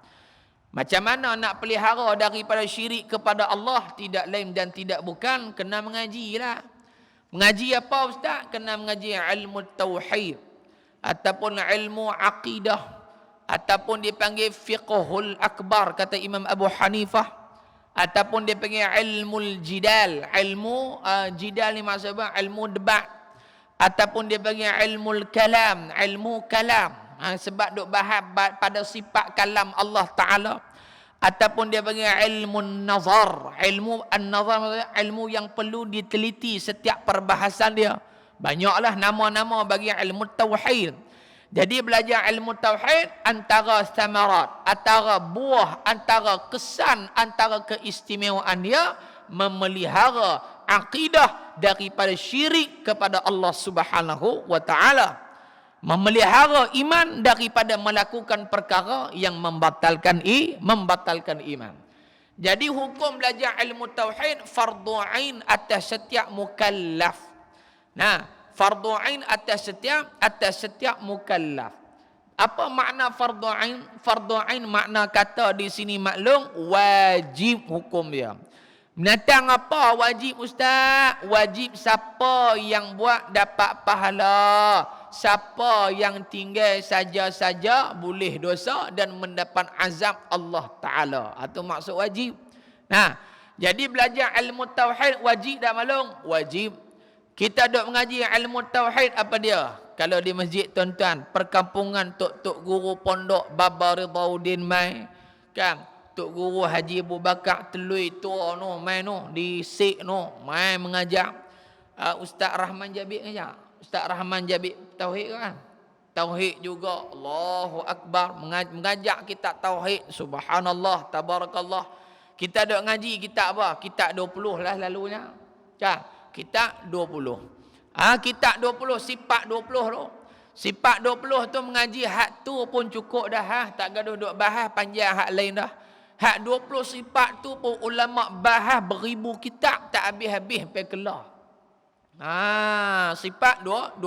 A: Macam mana nak pelihara daripada syirik kepada Allah? Tidak lain dan tidak bukan, kena mengaji lah. Mengaji apa, Ustaz? Kena mengaji ilmu tauhid, ataupun ilmu aqidah, ataupun dipanggil fiqhul akbar, kata Imam Abu Hanifah, ataupun dipanggil ilmu jidal. Ilmu jidal ni maksudnya ilmu debat, ataupun dipanggil ilmu kalam, ilmu kalam. Sebab duk bahas pada sifat kalam Allah Ta'ala. Ataupun dia panggil ilmu nazar. Ilmu an-nazar maksudnya ilmu yang perlu diteliti setiap perbahasan dia. Banyaklah nama-nama bagi ilmu tauhid. Jadi belajar ilmu tauhid, antara samarat, antara buah, antara kesan, antara keistimewaan dia, memelihara akidah daripada syirik kepada Allah Subhanahu wa Ta'ala. memelihara iman daripada melakukan perkara yang membatalkan iman. Jadi hukum belajar ilmu tauhid fardu ain atas setiap mukallaf. Nah, fardu ain atas setiap mukallaf. Apa makna fardu ain? Fardu ain makna kata di sini maklum wajib hukum dia. Menatang apa wajib ustaz? Wajib siapa yang buat dapat pahala. Siapa yang tinggal saja-saja boleh dosa dan mendapat azab Allah Ta'ala. Itu maksud wajib. Nah, jadi belajar ilmu tauhid wajib dah maklum? Wajib. Kita duk mengaji ilmu tauhid apa dia? Kalau di masjid tuan-tuan, perkampungan tok-tok guru pondok Baba Ridauddin mai, kan? Tok guru Haji Abu Bakar Telui tua no mai no di Sik no mai mengajar. Ustaz Rahman Jabir aja. Ustaz Rahman Jabir tauhid kan? Tauhid juga. Allahu Akbar mengajak kita tauhid. Subhanallah, tabarakallah. Kita duk ngaji kitab apa? Kitab 20 lah lalunya. Kan? Kitab 20. Kitab 20 sifat 20 tu. Sifat 20 tu mengaji hak tu pun cukup dah. Tak gaduh duk bahas panjang hak lain dah. Hak 20 sifat tu pun ulama bahas beribu kitab tak habis-habis sampai kelar. Sifat 20.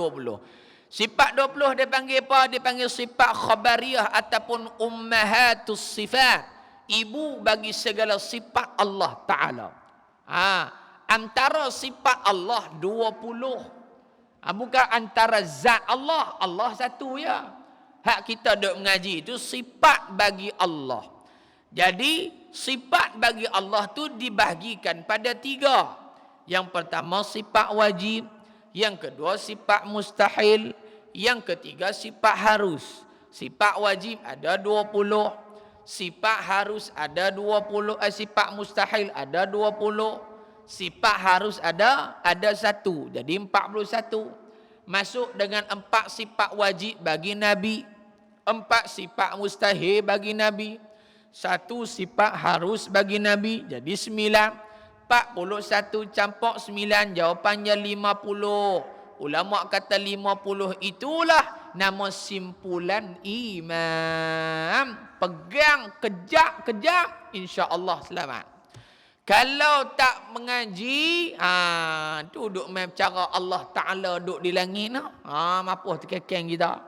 A: Sifat 20 dia panggil apa? Dia panggil sifat khabariyah ataupun ummahatus sifat. Ibu bagi segala sifat Allah Ta'ala. Antara sifat Allah 20. Bukan antara zat Allah. Allah satu ya. Hak kita duk mengaji itu sifat bagi Allah. Jadi sifat bagi Allah tu dibahagikan pada 3. Yang pertama sifat wajib, yang kedua sifat mustahil, yang ketiga sifat harus. Sifat wajib ada 20, sifat harus ada 20, sifat mustahil ada 20, sifat harus ada 1. Jadi 41. Masuk dengan 4 sifat wajib bagi Nabi, 4 sifat mustahil bagi Nabi, 1 sifat harus bagi Nabi, jadi 9. 41 campur 9, jawapannya 50. Ulama kata 50 itulah nama simpulan iman. Pegang, kejap, insya-Allah selamat. Kalau tak mengaji, tu duk main cara Allah Ta'ala duk di langit no. Mapuh terkekeng kita.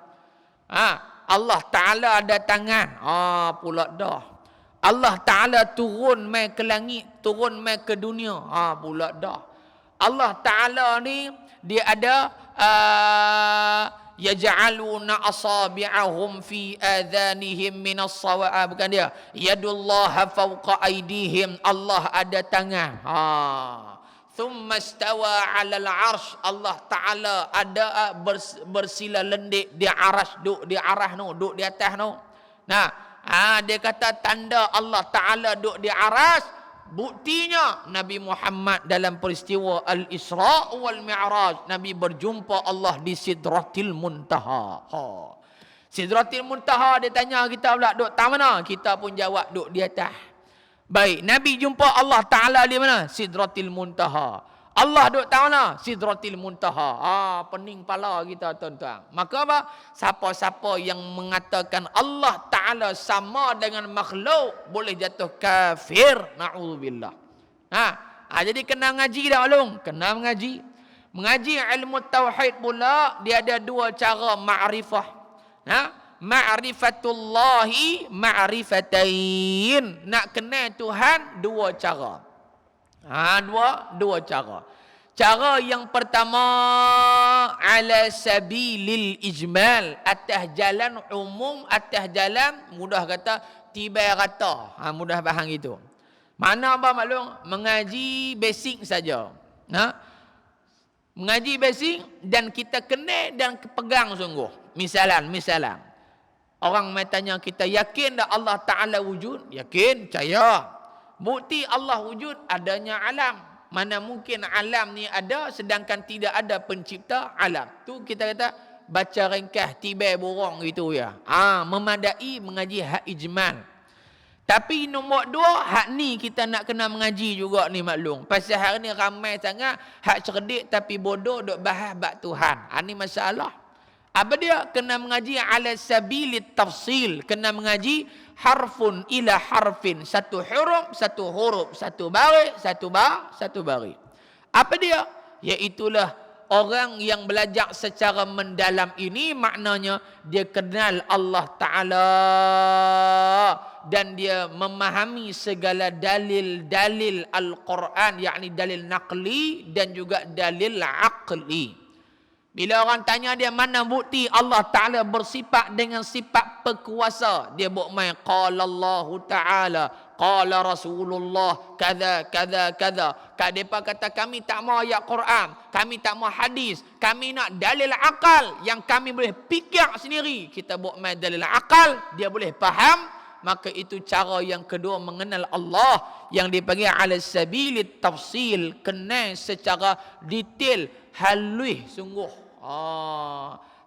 A: Allah Ta'ala ada tangan. Pula dah. Allah Ta'ala turun mai ke langit, turun mai ke dunia. Pula dah. Allah Ta'ala ni dia ada yaj'aluna asabi'ahum fi adhanihim minas sawa'a, bukan dia. Yadullaha fawqa aydihim. Allah ada tangan. Thumma istawa 'alal 'arsy. Allah Ta'ala ada bersila lendik di aras, duk di arah no, duk di atas no. Nah, dia kata tanda Allah Ta'ala duduk di aras. Buktinya Nabi Muhammad dalam peristiwa Al-Isra' wal Mi'raj, Nabi berjumpa Allah di Sidratil Muntaha. Sidratil Muntaha, dia tanya kita pula duduk tak mana? Kita pun jawab duduk di atas. Baik, Nabi jumpa Allah Ta'ala di mana? Sidratil Muntaha. Allah duduk tak mana? Sidratil Muntaha. Pening pala kita tuan-tuan. Maka apa? Siapa-siapa yang mengatakan Allah Ta'ala sama dengan makhluk boleh jatuh kafir. Na'udzubillah. Jadi kena ngaji dah maklum. Kena mengaji. Mengaji ilmu tauhid pula dia ada 2 cara ma'rifah. Ma'rifatullahi ma'rifatain. Nak kenal Tuhan 2 cara. Dua cara. Cara yang pertama ala sabilil ijmal, atas jalan umum, atas jalan mudah kata tiba rata. Mudah faham gitu. Mana apa maklum? Mengaji basic saja. Mengaji basic dan kita kenal dan pegang sungguh. Misalan. Orang mai tanya kita, yakin tak Allah Ta'ala wujud? Yakin, percaya. Bukti Allah wujud adanya alam. Mana mungkin alam ni ada sedangkan tidak ada pencipta alam. Tu kita kata baca ringkas tibai burung gitu ya. Memadai mengaji hak ijmal. Tapi nombor 2, hak ni kita nak kena mengaji juga ni maklum. Pasal hari ni ramai sangat hak cerdik tapi bodoh duk bahas bab Tuhan. Ni masalah. Apa dia? Kena mengaji ala sabilit tafsil. Kena mengaji harfun ila harfin. Satu huruf, satu baris, satu baris. Apa dia? Iaitulah orang yang belajar secara mendalam ini maknanya dia kenal Allah Ta'ala dan dia memahami segala dalil-dalil Al-Quran, yakni dalil naqli dan juga dalil aqli. Bila orang tanya dia mana bukti Allah Ta'ala bersifat dengan sifat berkuasa, dia buat main qala Allah Ta'ala, qala Rasulullah, kaza, kaza, kaza. Kak mereka kata kami tak mau ayat Quran, kami tak mau hadis, kami nak dalil akal yang kami boleh fikir sendiri. Kita buat main dalil akal, dia boleh faham. Maka itu cara yang kedua mengenal Allah yang dipanggil ala sabilit tafsil, kenal secara detail, halus sungguh.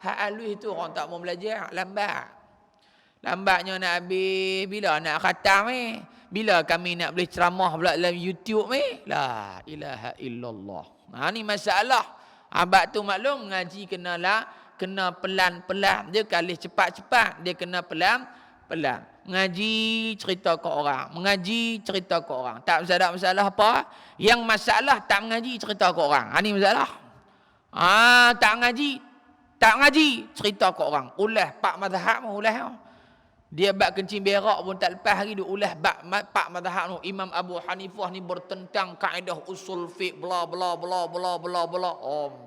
A: Hak halus itu orang tak mau belajar, lambat. Lambatnya nak habis, bila nak khatam bila kami nak boleh ceramah pula dalam YouTube la ilaha illallah. Ni masalah. Abad tu maklum ngaji kena pelan-pelan. Dia kali cepat-cepat, dia kena pelan-pelan. Ngaji cerita ke orang, mengaji cerita ke orang. Tak masalah apa? Yang masalah tak mengaji cerita ke orang. Ni masalah. Tak ngaji cerita ke orang. Ulah pak mazhab ulah. Dia bab kencing berak pun tak lepas hari dia ulah bab pak mazhab Imam Abu Hanifah ni bertentang kaedah usul fiqh bla bla bla bla bla bla.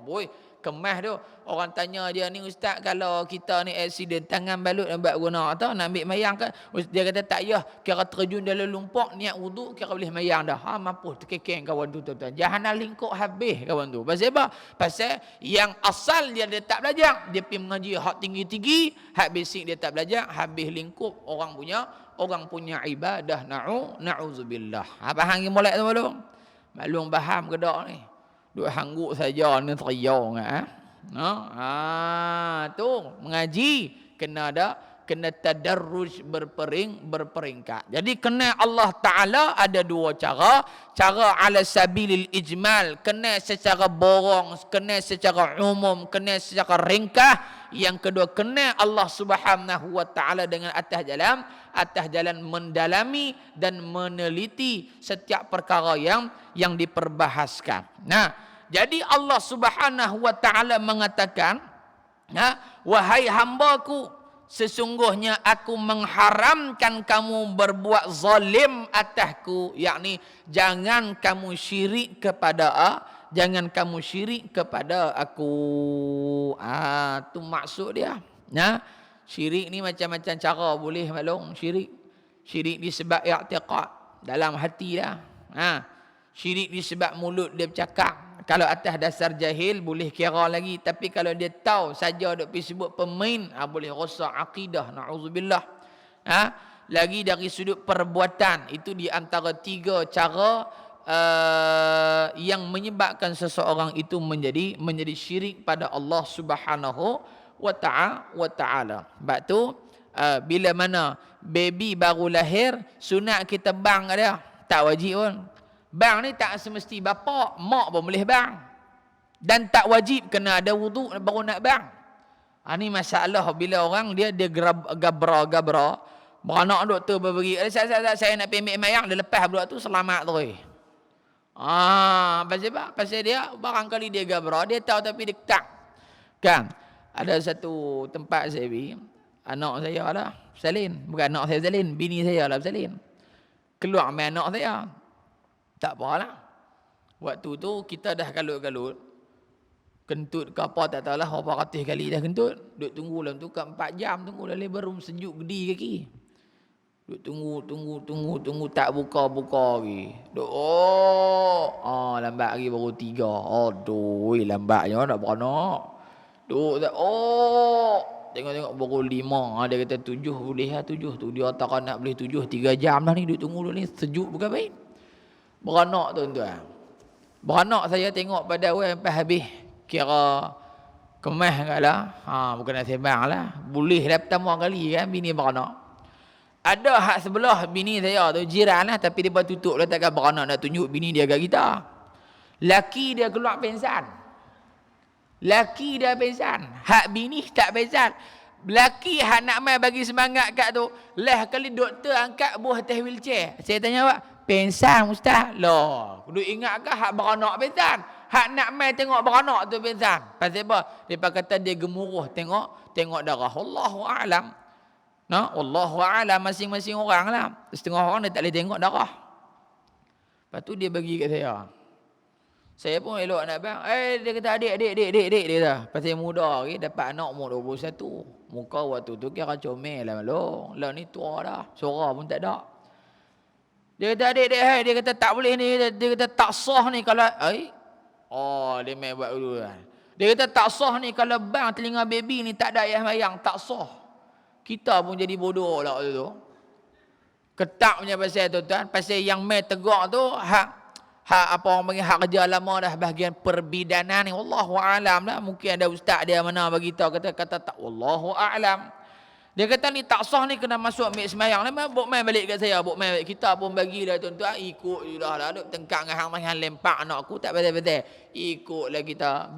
A: Boy, kemas tu. Orang tanya dia ni, ustaz, kalau kita ni accident tangan balut nak guna atau nak ambil mayang kan? Dia kata tak payah, kira terjun dalam lumpur niat wuduk kira boleh mayang dah. Mampus terkekeng kawan tu tuan-tuan. Jahanam lingkup habis kawan tu. Pasal apa? Pasal yang asal dia tak belajar, dia pergi mengaji hak tinggi-tinggi, hak basic dia tak belajar, habis lingkup orang punya ibadah. Na'udzubillah. Apa hang molek tu maklum? Maklum faham ke dak ni? Duk hangguk saja ni teriau ngah. Tu mengaji kena tadarruj berperingkat. Jadi kena Allah Taala ada dua cara. Cara ala sabilil ijmal, kena secara borong, kena secara umum, kena secara ringkas. Yang kedua kena Allah Subhanahu wa taala dengan atas jalan mendalami dan meneliti setiap perkara yang diperbahaskan. Jadi Allah Subhanahu wa taala mengatakan, wahai hambaku, sesungguhnya aku mengharamkan kamu berbuat zalim atasku, yakni jangan kamu syirik kepada aku. Tu maksud dia. Syirik ni macam-macam cara boleh maklum syirik. Syirik disebab i'tiqad dalam hati dah. Syirik disebab mulut dia bercakap. Kalau atas dasar jahil boleh kira lagi, tapi kalau dia tahu saja duk pergi sebut pemain, boleh rosak akidah, na'udzubillah. Lagi dari sudut perbuatan, itu di antara tiga cara yang menyebabkan seseorang itu menjadi syirik pada Allah Subhanahu wa taala. Sebab tu bila mana baby baru lahir, sunat kita bang dia, tak wajib pun. Bang ni tak semesti bapa, mak pun boleh bang. Dan tak wajib kena ada wuduk baru nak bang. Ni masalah bila orang dia gabra. Beranak doktor berberi, saya nak pergi ambil mayang, dia lepas budak tu selamat terus. Pasal apa? Pasal dia barangkali dia gabra, dia tahu tapi dia tak. Kan? Ada satu tempat saya pergi, anak saya lah, bersalin. Bukan anak saya bersalin, bini saya lah bersalin. Keluar main anak saya. Tak apalah. Waktu tu kita dah kalut-kalut. Kentut ke apa tak tahulah, berapa ratus kali dah kentut. Duk tunggu dalam tu ke 4 jam tunggu dalam baru sejuk gedi kaki. Duk tunggu tak buka lagi. Duk lambat lagi baru 3. Aduh, lambatnya nak beranak. Duk tengok baru 5. Dia kata 7 boleh lah 7 tu. Dia tak nak boleh 7 3 jam dah ni duk tunggu dulu ni, sejuk bukan baik. Beranak tuan-tuan. Beranak saya tengok pada awal sampai habis. Kira kemas kala. Bukan nak sembang lah. Boleh dah pertama kali kan bini beranak. Ada hak sebelah bini saya tu jiran lah, tapi dia tutup lah, takkan beranak nak tunjuk bini dia kat kita. Laki dia keluar pensan. Laki dah pingsan, hak bini tak pingsan. Laki hak nak mai bagi semangat kat tu, lah kali doktor angkat buah atas wheelchair. Saya tanya awak, pingsan ustaz? Loh, kudu ingat ke hak beranak pingsan? Hak nak mai tengok beranak tu pingsan. Pasal apa? Depa kata dia gemuruh tengok darah. Wallahu a'lam. Nah, wallahu a'lam, masing-masing orang lah. Setengah orang dia tak boleh tengok darah. Lepas tu dia bagi kat saya. Saya pun elok nak bang. Dia kata adik dia dah. Pasal muda lagi dapat anak umur 21. Muka waktu tu kira comel lah malong. Lah ni tua dah. Suara pun tak ada. Dia kata adik dia kata tak boleh ni. Dia kata tak sah ni kalau dia main buat dulu lah. Dia kata tak sah ni kalau bang telinga baby ni tak ada ayah mayang, tak sah. Kita pun jadi bodoh lah waktu tu. Ketak punya pasal tu tuan. Pasal yang main tegak tu hak apa orang panggil hak kerja lama dah bahagian perbidanan ni. Wallahu a'lam lah. Mungkin ada ustaz dia mana bagi tahu kata tak. Wallahu a'lam. Dia kata ni tak sah ni kena masuk ambil semayang. Buk main balik kat saya. Buk main balik. Kita pun bagi dah tuan-tuan. Ikut je dah lah. Duk tengkak dengan hang lempak anak aku. Tak betul-betul. Ikutlah kita.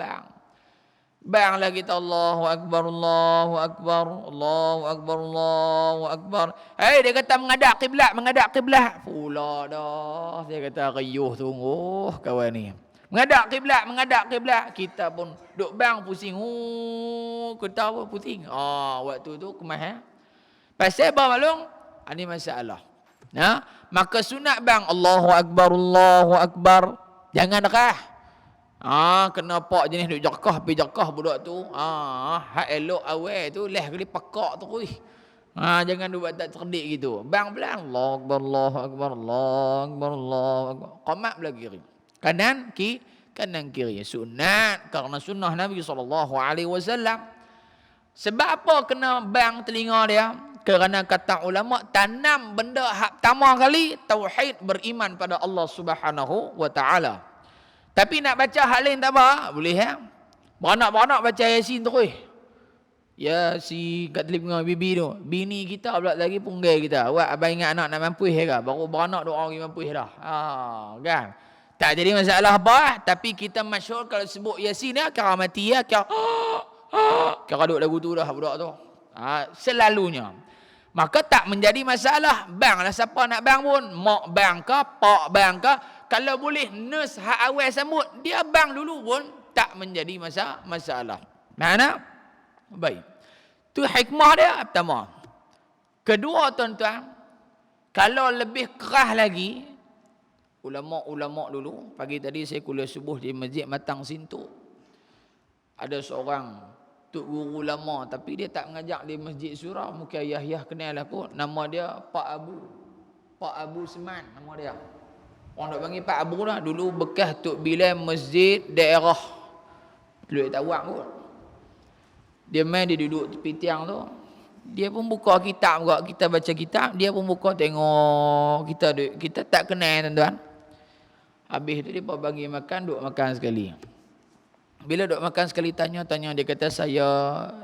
A: Bang lah kita. Allahu Akbar, Allahu Akbar, Allahu Akbar, Allahu Akbar. Dia kata menghadap kiblat. Pula dah. Dia kata riuh sungguh kawan ni. Menghadap kiblat. Kita pun duk bang pusing. Kita pun pusing. Waktu tu kemah. Pasal apa maklum? Ini masalah. Maka sunat bang Allahu Akbar, Allahu Akbar. Jangan dekah. Kena pak jenis duk jerkah budak tu. Hak elok awal tu leh kali pakak terus. Jangan duk buat tak cerdik gitu. Bang belang Allahu Akbar, Allahu Akbar, Allahu Akbar, Allahu Akbar. Qamat belah kiri. Kanan kiri. Sunat kerana sunnah Nabi SAW. Sebab apa kena bang telinga dia? Kerana kata ulama tanam benda hak pertama kali tauhid, beriman pada Allah Subhanahu wa taala. Tapi nak baca hal lain tak apa, boleh ya. Beranak baca Yasin terus. Yasin kat telinga bibi tu. Bini kita pula lagi punggil kita. Awak abang ingat anak nak mampu ke? Baru beranak doa orang mampu dah. Kan? Tak jadi masalah apa, tapi kita masyhur kalau sebut Yasin ya, kira mati ya, kira duk lagu tu dah budak tu. Selalunya. Maka tak menjadi masalah. Bang lah siapa nak bang pun. Mak bang ke, pak bang ke. Kalau boleh nurse hak awal sambut, dia bang dulu pun tak menjadi masalah. Mana? Baik. Tu hikmah dia pertama. Kedua tuan-tuan, kalau lebih keras lagi, ulama' dulu, pagi tadi saya kuliah subuh di Masjid Matang Sintu. Ada seorang tok guru lama tapi dia tak mengajar di Masjid Surau, mungkin ayah kenal aku. Nama dia Pak Abu Seman nama dia. Orang nak panggil Pak Abu lah. Dulu bekas Tok Bilal masjid daerah Teluk Tawak pun. Dia main, dia duduk tepi tiang tu. Dia pun buka kitab juga. Kita baca kitab, dia pun buka tengok. Kita tak kenal tuan-tuan. Habis tu dia bagi makan, duduk makan sekali. Bila duduk makan sekali tanya, dia kata saya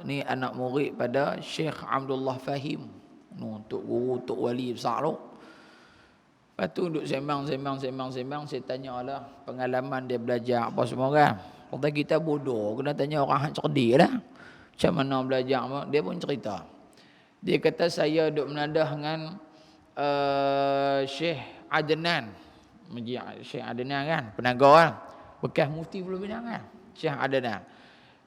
A: ni anak murid pada Syekh Abdullah Fahim. Tok guru, tok wali besar tu. Lepas tu duduk sembang. Saya tanya lah pengalaman dia belajar apa semua kan. Kata kita bodoh, kena tanya orang yang cerdik lah. Macam mana belajar. Dia pun cerita. Dia kata saya duduk menadah dengan Syekh Adnan. Syekh Adnan kan, penaga kan. Bekas mufti Pulau Pinang kan. Syekh Adnan.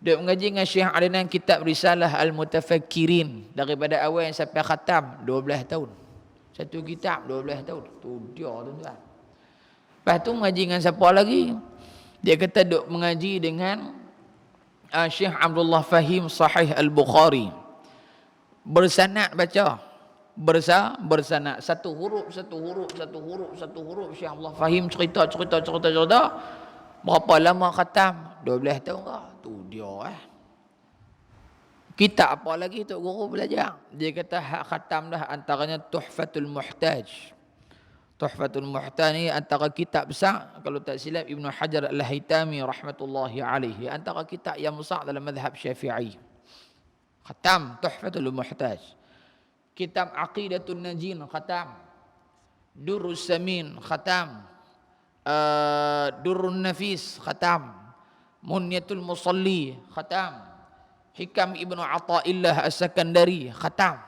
A: Duduk mengaji dengan Syekh Adnan kitab Risalah Al-Mutafakkirin. Daripada awal sampai khatam 12 tahun. Satu kitab 12 tahun. Tu dia tuan-tuan. Lepas tu mengaji dengan siapa lagi? Dia kata duk mengaji dengan Syekh Abdullah Fahim Sahih Al-Bukhari. Bersanad baca. Bersanad. Satu huruf. Syekh Abdullah Fahim cerita. Berapa lama khatam? 12 tahun ke? Tu dia Kitab apa lagi Tok Guru belajar? Dia kata hak khatam dah antaranya Tuhfatul Muhtaj. Tuhfatul Muhtaj ni antara kitab besar, kalau tak silap Ibnu Hajar Al-Haytami rahmatullahi alaihi, antara kitab yang besar dalam mazhab Syafi'i. Khatam Tuhfatul Muhtaj. Kitab Aqidatun Najin khatam. Durrus Samin khatam. Durrun Nafis khatam. Munyatul Musalli khatam, Hikam Ibnu Athaillah As-Sakandari khatam,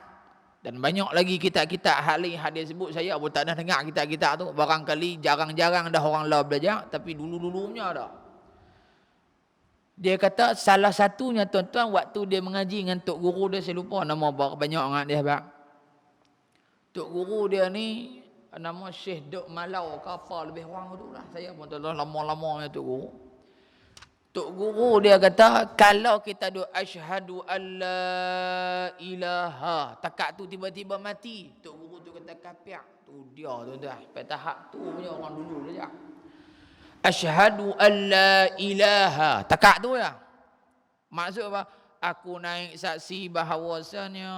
A: dan banyak lagi kitab-kitab hal yang dia sebut. Saya pun tak dah dengar kitab-kitab tu, barangkali jarang-jarang dah orang lah belajar, tapi dulu-dulunya dah. Dia kata salah satunya tuan-tuan, waktu dia mengaji dengan tok guru dia, saya lupa nama apa, banyak sangat dia bang. Tok guru dia ni nama Syekh Dok Malau ke apa, lebih kurang tu lah. Saya pun tak tahu lama-lamanya tok guru. Tok guru dia kata kalau kita duk asyhadu alla ilaha, takat tu tiba-tiba mati, tok guru tu kata kafir. Tu dia tuan-tuan, pada tahap tu punya orang dulu saja. Asyhadu alla ilaha, takat tu ya. Maksud apa? Aku naik saksi bahawasanya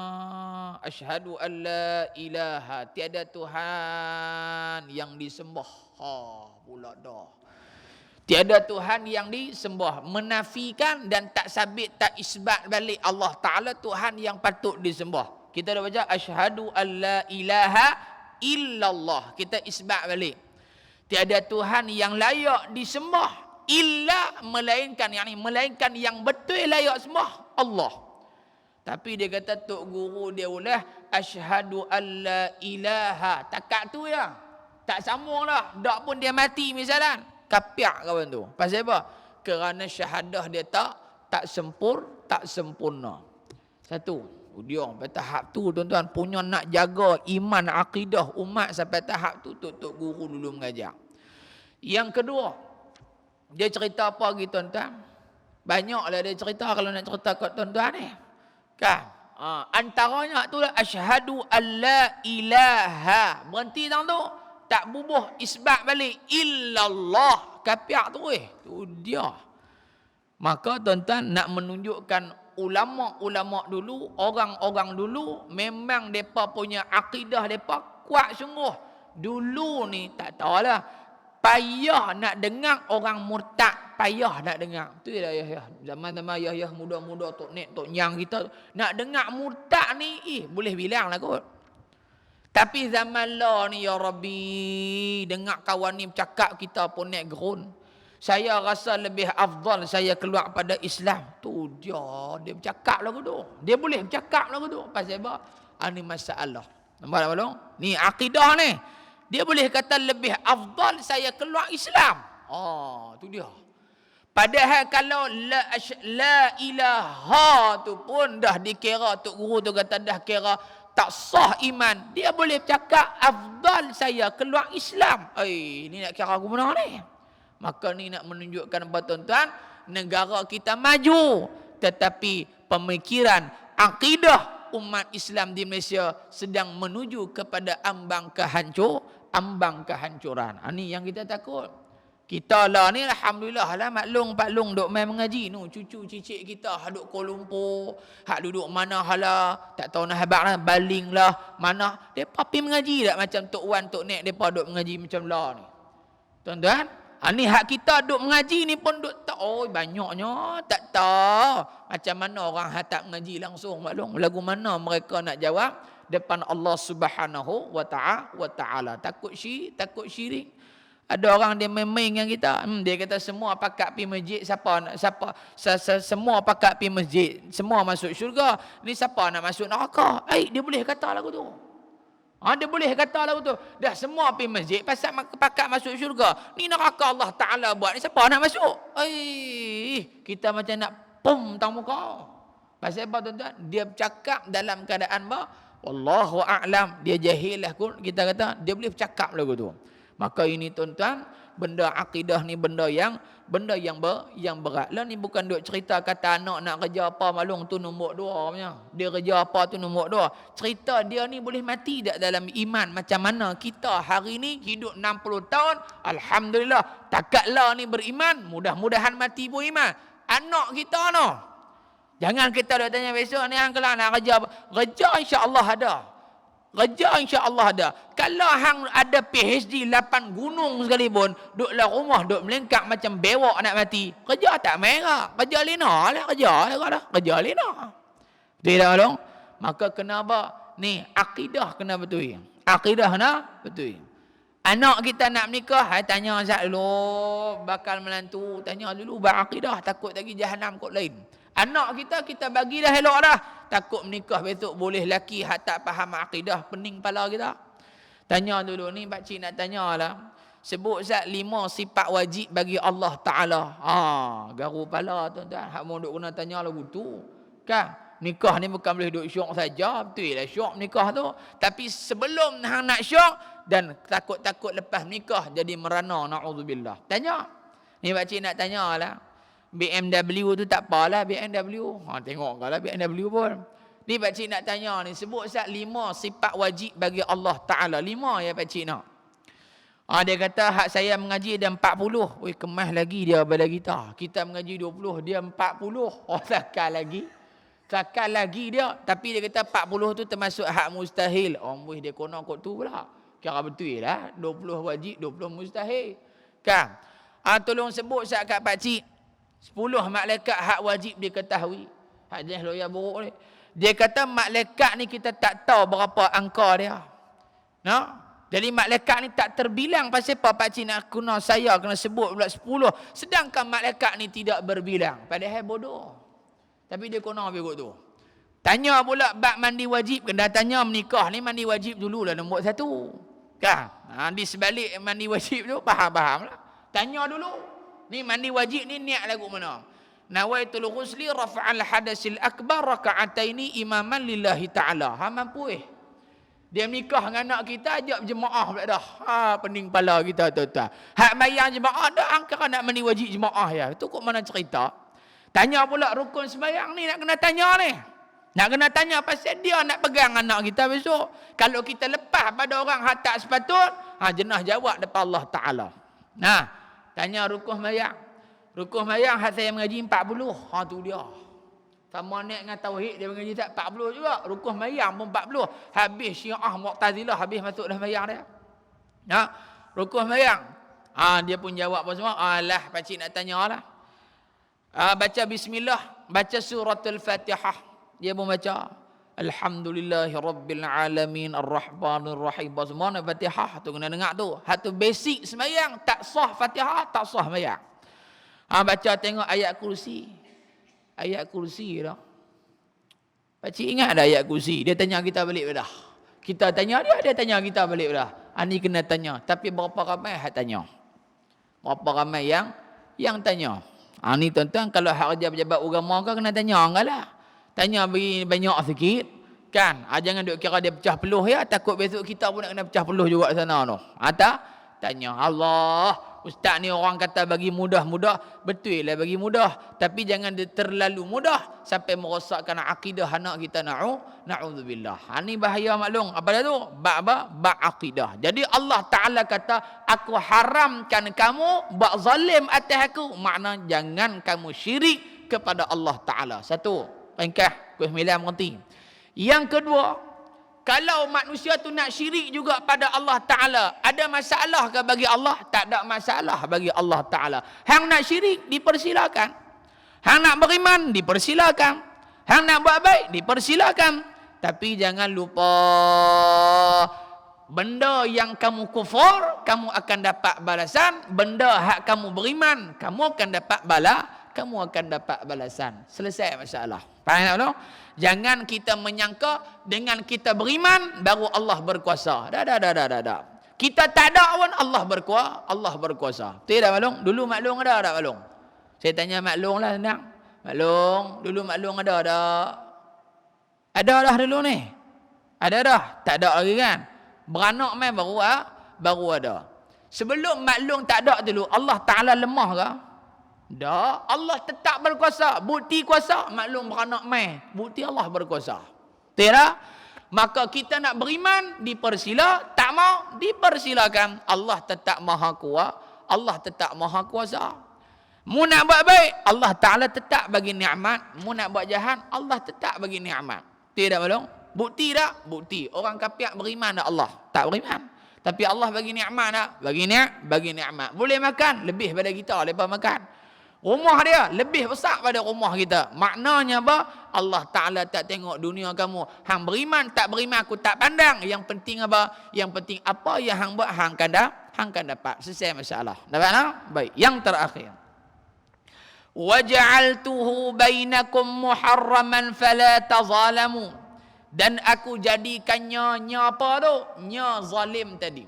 A: asyhadu alla ilaha, tiada Tuhan yang disembah. Ha pula dah. Tiada Tuhan yang disembah, menafikan dan tak sabit, tak isbat balik Allah Ta'ala Tuhan yang patut disembah. Kita dah baca asyhadu alla ilaha illallah, kita isbat balik. Tiada Tuhan yang layak disembah illa, melainkan yang betul layak sembah Allah. Tapi dia kata tok guru dia ulah asyhadu alla ilaha, takat tu ya, tak sambung dah. Dak pun dia mati misalan, kafir kawan tu. Pasal apa? Kerana syahadah dia tak sempurna. Satu, dia pada tahap tu tuan-tuan, punya nak jaga iman akidah umat sampai tahap tu, tok guru dulu mengajar. Yang kedua, dia cerita apa lagi tuan-tuan? Banyaklah dia cerita kalau nak cerita kat tuan-tuan ni. Kan? Antaranya tu lah asyhadu alla ilaha. Berhenti tang tu. Tak bubuh isbat balik illallah. Kafir tu tu dia. Maka tuan-tuan nak menunjukkan ulama-ulama dulu, orang-orang dulu memang depa punya akidah depa kuat sungguh. Dulu ni tak tahulah, payah nak dengar orang murtad, payah nak dengar. Tu ya zaman-zaman ya muda-muda tok nek tok nyang kita nak dengar murtad ni boleh bilang lah kot. Tapi zaman lah ni ya Rabbi, dengar kawan ni bercakap kita pun nek gerun. Saya rasa lebih afdal saya keluar pada Islam. Tu dia bercakap lagu tu. Dia boleh bercakap lagu tu. Pasal apa? Ini masalah. Nampak tak belum? Ni akidah ni. Dia boleh kata lebih afdal saya keluar Islam. Tu dia. Padahal kalau la ilaha tu pun dah dikira, tok guru tu kata dah kira tak sah iman. Dia boleh cakap afdal saya keluar Islam. Ni nak kira aku benar ni. Maka ni nak menunjukkan kepada tuan-tuan, negara kita maju, tetapi pemikiran akidah umat Islam di Malaysia sedang menuju kepada ambang kehancuran. Ini yang kita takut. Kita lah ni alhamdulillah lah Pak Long duk main mengaji nu, cucu cicit kita hak duk Kuala Lumpur, hak duduk mana hala tak tahu nak habaq lah, baling lah mana depa pi mengaji tak macam tok Wan tok Nek depa duk mengaji macam lah ni. Tuan-tuan, ni hak kita duk mengaji ni pun duk tak banyaknya tak tahu macam mana orang hak tak mengaji langsung Pak Long. Lagu mana mereka nak jawab depan Allah Subhanahu wa ta'ala. Takut syirik. Ada orang dia main-main dengan kita. Dia kata semua pakat pi masjid, semua pakat pi masjid, semua masuk syurga. Ni siapa nak masuk neraka? Dia boleh kata lagu tu. Dia boleh kata lagu tu. Dah semua pi masjid pasal pakat masuk syurga. Ni neraka Allah Taala buat. Ni siapa nak masuk? Kita macam nak pom tang muka. Pasal apa tuan-tuan? Dia bercakap dalam keadaan apa? Wallahu a'lam. Dia jahil lah kot. Kita kata dia boleh bercakap lagu tu. Maka ini tuan-tuan, benda akidah ni benda yang berat lah. Ni bukan duk cerita kata anak nak kerja apa malung tu nombor 2 punya. Dia kerja apa tu nombor 2. Cerita dia ni boleh mati tak dalam iman. Macam mana kita hari ni hidup 60 tahun, alhamdulillah, takatlah ni beriman, mudah-mudahan mati pun iman. Anak kita no. Jangan kita duk tanya besok ni hang kelak nak kerja apa? Kerja insya-Allah ada. Kerja insya-Allah ada. Kalau hang ada PhD 8 gunung sekalipun, duduklah rumah, duduk melengkap macam bewak nak mati, kerja tak merah. Kerja lena lah, kerja lena. Betul tak dong? Maka kenapa? Ni akidah kena betul. Akidah kena betul. Anak kita nak menikah, tanya Ustaz dulu, bakal menantu, tanya dulu berakidah, takut lagi jahanam kot lain. Anak kita bagi dah elok dah. Takut menikah besok boleh laki hak tak faham akidah, pening kepala kita. Tanya dulu ni, pakcik nak tanya lah. Sebut Ustaz 5 sifat wajib bagi Allah Ta'ala. Garu kepala tuan-tuan. Hak mau duk kena tanya lagu tu. Kan? Nikah ni bukan boleh duk syok saja. Betul lah syok nikah tu. Tapi sebelum hang nak syok, dan takut-takut lepas nikah jadi merana, na'udzubillah. Tanya. Ni pakcik nak tanya lah. BMW tu tak apalah BMW. Tengok kalau BMW pun. Ni pakcik nak tanya ni. Sebut Ustaz 5 sifat wajib bagi Allah Ta'ala. 5 ya pakcik nak. Dia kata hak saya mengaji dia 40. Oi, kemas lagi dia daripada kita. Kita mengaji 20, dia 40. Takkan lagi. Takkan lagi dia. Tapi dia kata 40 tu termasuk hak mustahil. Dia konon kot tu pula. Kira betul lah. 20 wajib, 20 mustahil. Kan? Tolong sebut Ustaz kat pakcik. 10 malaikat hak wajib diketahui. Hak jenis lawyer buruk ni. Dia kata malaikat ni kita tak tahu berapa angka dia. Jadi malaikat ni tak terbilang. Pasal apa pakcik nak guna saya kena sebut pula 10. Sedangkan malaikat ni tidak berbilang. Padahal bodoh. Tapi dia kena ambil tu. Tanya pula bab mandi wajib. Kena tanya menikah ni mandi wajib dulu lah nombor 1. Kan? Di sebalik mandi wajib tu faham lah. Tanya dulu. Ni mandi wajib ni niat lagu mana? Nawaitul ghusli rafa'al hadasil akbar raka'ataini imaman lillahi ta'ala. Mampu dia menikah dengan anak kita, ajak jemaah pula dah. Pening kepala kita tuan-tuan. Hak mayang jemaah dah, angka nak mandi wajib jemaah ya. Itu kok mana cerita? Tanya pula rukun sembahyang ni nak kena tanya ni. Nak kena tanya pasal dia nak pegang anak kita besok. Kalau kita lepas pada orang hak tak sepatut, jenah jawab depan Allah Ta'ala. Tanya rukun sembahyang. Rukun sembahyang hak saya mengaji 40. Tu dia. Sama naik dengan tauhid dia mengaji tak 40 juga. Rukun sembahyang pun 40. Habis Syiah Mu'tazilah habis masuk dalam sembahyang dia. Rukun sembahyang. Dia pun jawab apa semua. Alah pakcik nak tanya lah. Baca bismillah, baca suratul Fatihah. Dia pun baca Alhamdulillahirabbil alamin arrahmanir rahim. Semua nak Fatihah tu kena dengar tu. Hak tu basic sembahyang, tak sah Fatihah, tak sah sembahyang. Baca tengok ayat kursi. Ayat kursi dah. Pakcik ingat dah ayat kursi? Dia tanya kita balik dah. Kita tanya dia tanya kita balik dah. Ni kena tanya. Tapi berapa ramai hak tanya? Berapa ramai yang tanya? Ni tuan-tuan kalau hak kerja pejabat agama kan kena tanya enggaklah. Tanya bagi banyak sikit. Kan? Jangan duk kira dia pecah peluh ya. Takut besok kita pun nak kena pecah peluh juga sana tu. Tanya Allah. Ustaz ni orang kata bagi mudah-mudah. Betul lah bagi mudah. Tapi jangan terlalu mudah. Sampai merosakkan akidah anak kita. Na'udzubillah. Ni bahaya maklum. Apa dah tu? Bak akidah. Jadi Allah Ta'ala kata, aku haramkan kamu buat zalim atas aku. Makna jangan kamu syirik kepada Allah Ta'ala. Satu. Ringkah. Kuih 9 mengerti. Yang kedua. Kalau manusia tu nak syirik juga pada Allah Ta'ala, ada masalah ke bagi Allah? Tak ada masalah bagi Allah Ta'ala. Hang nak syirik, dipersilakan. Hang nak beriman, dipersilakan. Hang nak buat baik, dipersilakan. Tapi jangan lupa, benda yang kamu kufur, kamu akan dapat balasan. Benda hak kamu beriman, kamu akan dapat balasan. Selesai masalah. Faham tak? Jangan kita menyangka dengan kita beriman baru Allah berkuasa. Dah. Kita tak ada pun Allah berkuasa. Betul tak Maklong? Dulu Maklong ada tak Maklong? Saya tanya Maklong lah senang. Maklong, dulu Maklong ada tak? Ada dah dulu ni. Ada dah. Tak ada lagi kan? Beranak main baru ada. Sebelum Maklong tak ada dulu, Allah Ta'ala lemah ke? Dah, Allah tetap berkuasa. Bukti kuasa, maklum beranak mai. Bukti Allah berkuasa. Tidak? Maka kita nak beriman, tak mau, dipersilakan. Allah tetap maha kuat. Allah tetap maha kuasa. Mu nak buat baik, Allah Ta'ala tetap bagi nikmat. Mu nak buat jahat, Allah tetap bagi nikmat. Tidak maklum? Bukti tak? Bukti. Orang kafir beriman tak Allah? Tak beriman. Tapi Allah bagi nikmat tak? Bagi nikmat. Boleh makan, lebih pada kita lepas makan. Rumah dia lebih besar pada rumah kita. Maknanya apa? Allah Ta'ala tak tengok dunia kamu. Hang beriman, tak beriman, aku tak pandang. Yang penting apa? Yang penting apa yang hang buat, hang kan dapat. Selesai masalah. Dapat tak? Baik. Yang terakhir. وَجَعَلْتُهُ بَيْنَكُمْ مُحَرَّمًا فَلَا تَظَالَمُوا. Dan aku jadikannya apa tu? Nya zalim tadi.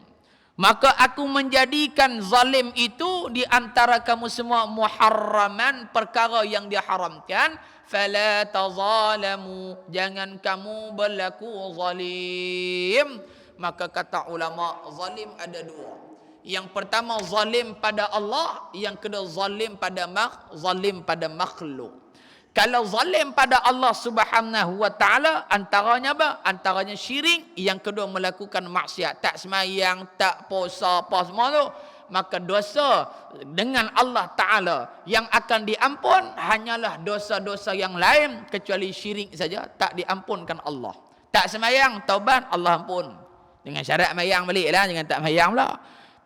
A: Maka aku menjadikan zalim itu di antara kamu semua muharraman, perkara yang diharamkan. Fala tazalamu, jangan kamu berlaku zalim. Maka kata ulama, zalim ada dua. Yang pertama zalim pada Allah, yang kedua zalim pada makhluk. Kalau zalim pada Allah Subhanahu wa taala, antaranya apa? Antaranya syirik, yang kedua melakukan maksiat, tak sembahyang, tak puasa, apa semua tu. Maka dosa dengan Allah Taala yang akan diampun hanyalah dosa-dosa yang lain kecuali syirik saja tak diampunkan Allah. Tak sembahyang, taubat, Allah ampun. Dengan syarat sembahyang baliklah, jangan tak sembahyang pula.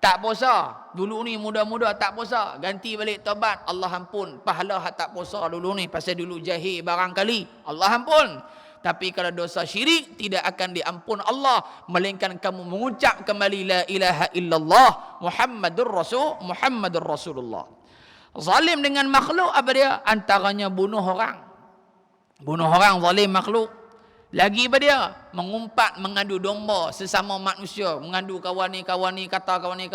A: Tak puasa, dulu ni muda-muda tak puasa, ganti balik taubat, Allah ampun. Pahala hak tak puasa dulu ni pasal dulu jahil barangkali, Allah ampun. Tapi kalau dosa syirik tidak akan diampun Allah, melainkan kamu mengucap kembali la ilaha illallah Muhammadur Rasulullah. Zalim dengan makhluk apa dia? Antaranya bunuh orang. Bunuh orang zalim makhluk. Lagi apa dia? Mengumpat, mengadu domba sesama manusia, mengadu kawan ni, kata kawan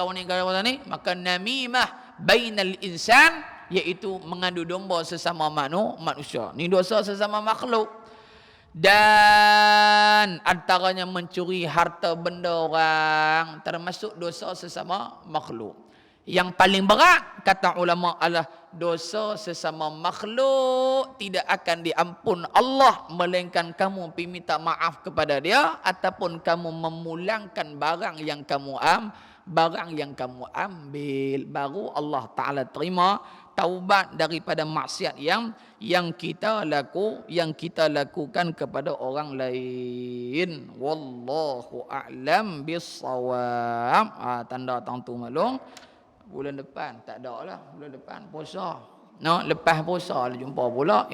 A: ni. Maka namimah bainal insan, iaitu mengadu domba sesama manusia. Ni dosa sesama makhluk. Dan antaranya mencuri harta benda orang, termasuk dosa sesama makhluk. Yang paling berat kata ulama adalah dosa sesama makhluk tidak akan diampun Allah melainkan kamu pergi minta maaf kepada dia ataupun kamu memulangkan barang yang kamu ambil, baru Allah Taala terima taubat daripada maksiat yang kita lakukan kepada orang lain. Wallahu a'lam bissawab. Tanda tentu maklum. Bulan depan tak ada lah, bulan depan puasa. Lepas puasa lah jumpa pula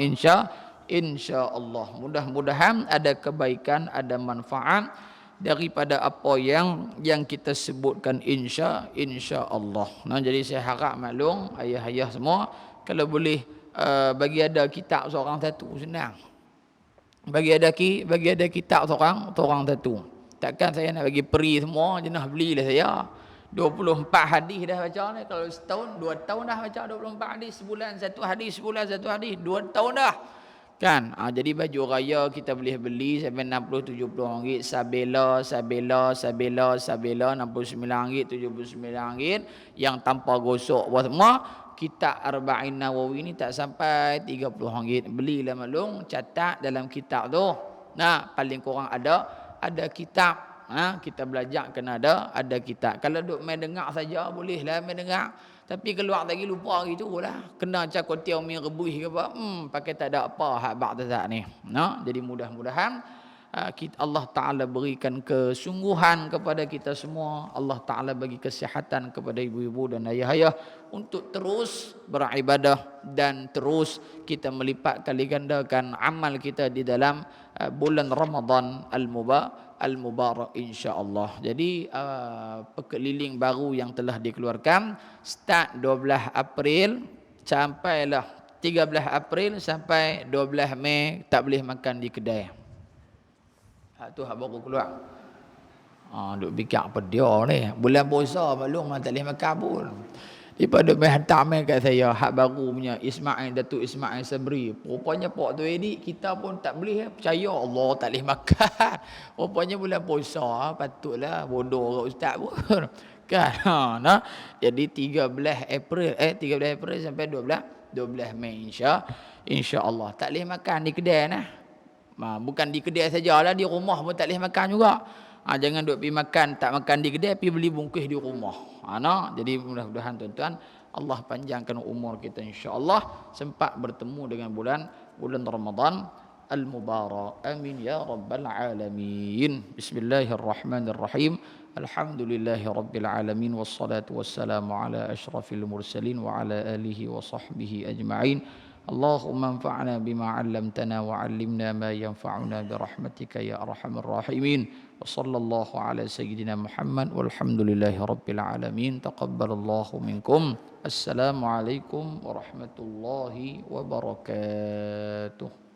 A: insya-Allah. Mudah-mudahan ada kebaikan, ada manfaat daripada apa yang kita sebutkan insya-Allah. Jadi saya harap maklum ayah-ayah semua, kalau boleh bagi ada kitab seorang satu senang. Bagi ada kitab seorang satu. Takkan saya nak bagi peri semua jenah belilah saya. 24 hadis dah baca ni. Kalau setahun, 2 tahun dah baca 24 hadis. Sebulan satu hadis, 2 tahun dah. Kan? Jadi baju raya kita boleh beli sampai 60-70 ringgit. Sabela 69 ringgit, 79 ringgit. Yang tanpa gosok buat semua. Kitab Arba'in Nawawi ni tak sampai 30 ringgit. Belilah maklum, catat dalam kitab tu. Paling kurang ada kitab. Kita belajar kena ada kitab. Kalau duk main dengar saja bolehlah main dengar. Tapi keluar lagi lupa gitu lah. Kena cakap tiaw mi rebuih ke apa. Pakai tak ada apa hak bab tak ni. Jadi mudah-mudahan Allah Taala berikan kesungguhan kepada kita semua. Allah Taala bagi kesihatan kepada ibu-ibu dan ayah-ayah untuk terus beribadah dan terus kita melipat kali gandakan amal kita di dalam bulan Ramadan al-Mubarak insya-Allah. Jadi pekeliling baru yang telah dikeluarkan start 12 April sampailah 13 April sampai 12 Mei tak boleh makan di kedai. Tu hak baru keluar. Duk fikir apa dia ni. Bulan puasa maklum tak boleh makan pun. Daripada main hantar main kat saya hak baru punya Datuk Ismail Sabri. Rupanya pak tu edit kita pun tak boleh percaya Allah tak boleh makan. Rupanya bulan puasa patutlah bodoh kat ustaz pun. Kan? Jadi 13 April sampai 12 Mei insya-Allah. Tak boleh makan di kedai nah. Bukan di kedai sajalah, di rumah pun tak boleh makan juga. Jangan duk pergi makan, tak makan di kedai, pergi beli bungkus di rumah. Jadi mudah-mudahan tuan-tuan Allah panjangkan umur kita insya-Allah sempat bertemu dengan bulan Ramadan al-mubarak. Amin ya rabbal alamin. Bismillahirrahmanirrahim. Alhamdulillahi rabbil alamin, wassalatu wassalamu ala asyrafil mursalin wa ala alihi wa sahbihi ajma'in. Allahumma anfa'na bima 'allamtana wa 'allimna ma yanfa'una bi rahmatika ya arhamar rahimin. Wa sallallahu ala sayyidina Muhammad walhamdulillahi rabbil alamin. Taqabbalallahu minkum. Assalamualaikum warahmatullahi wabarakatuh.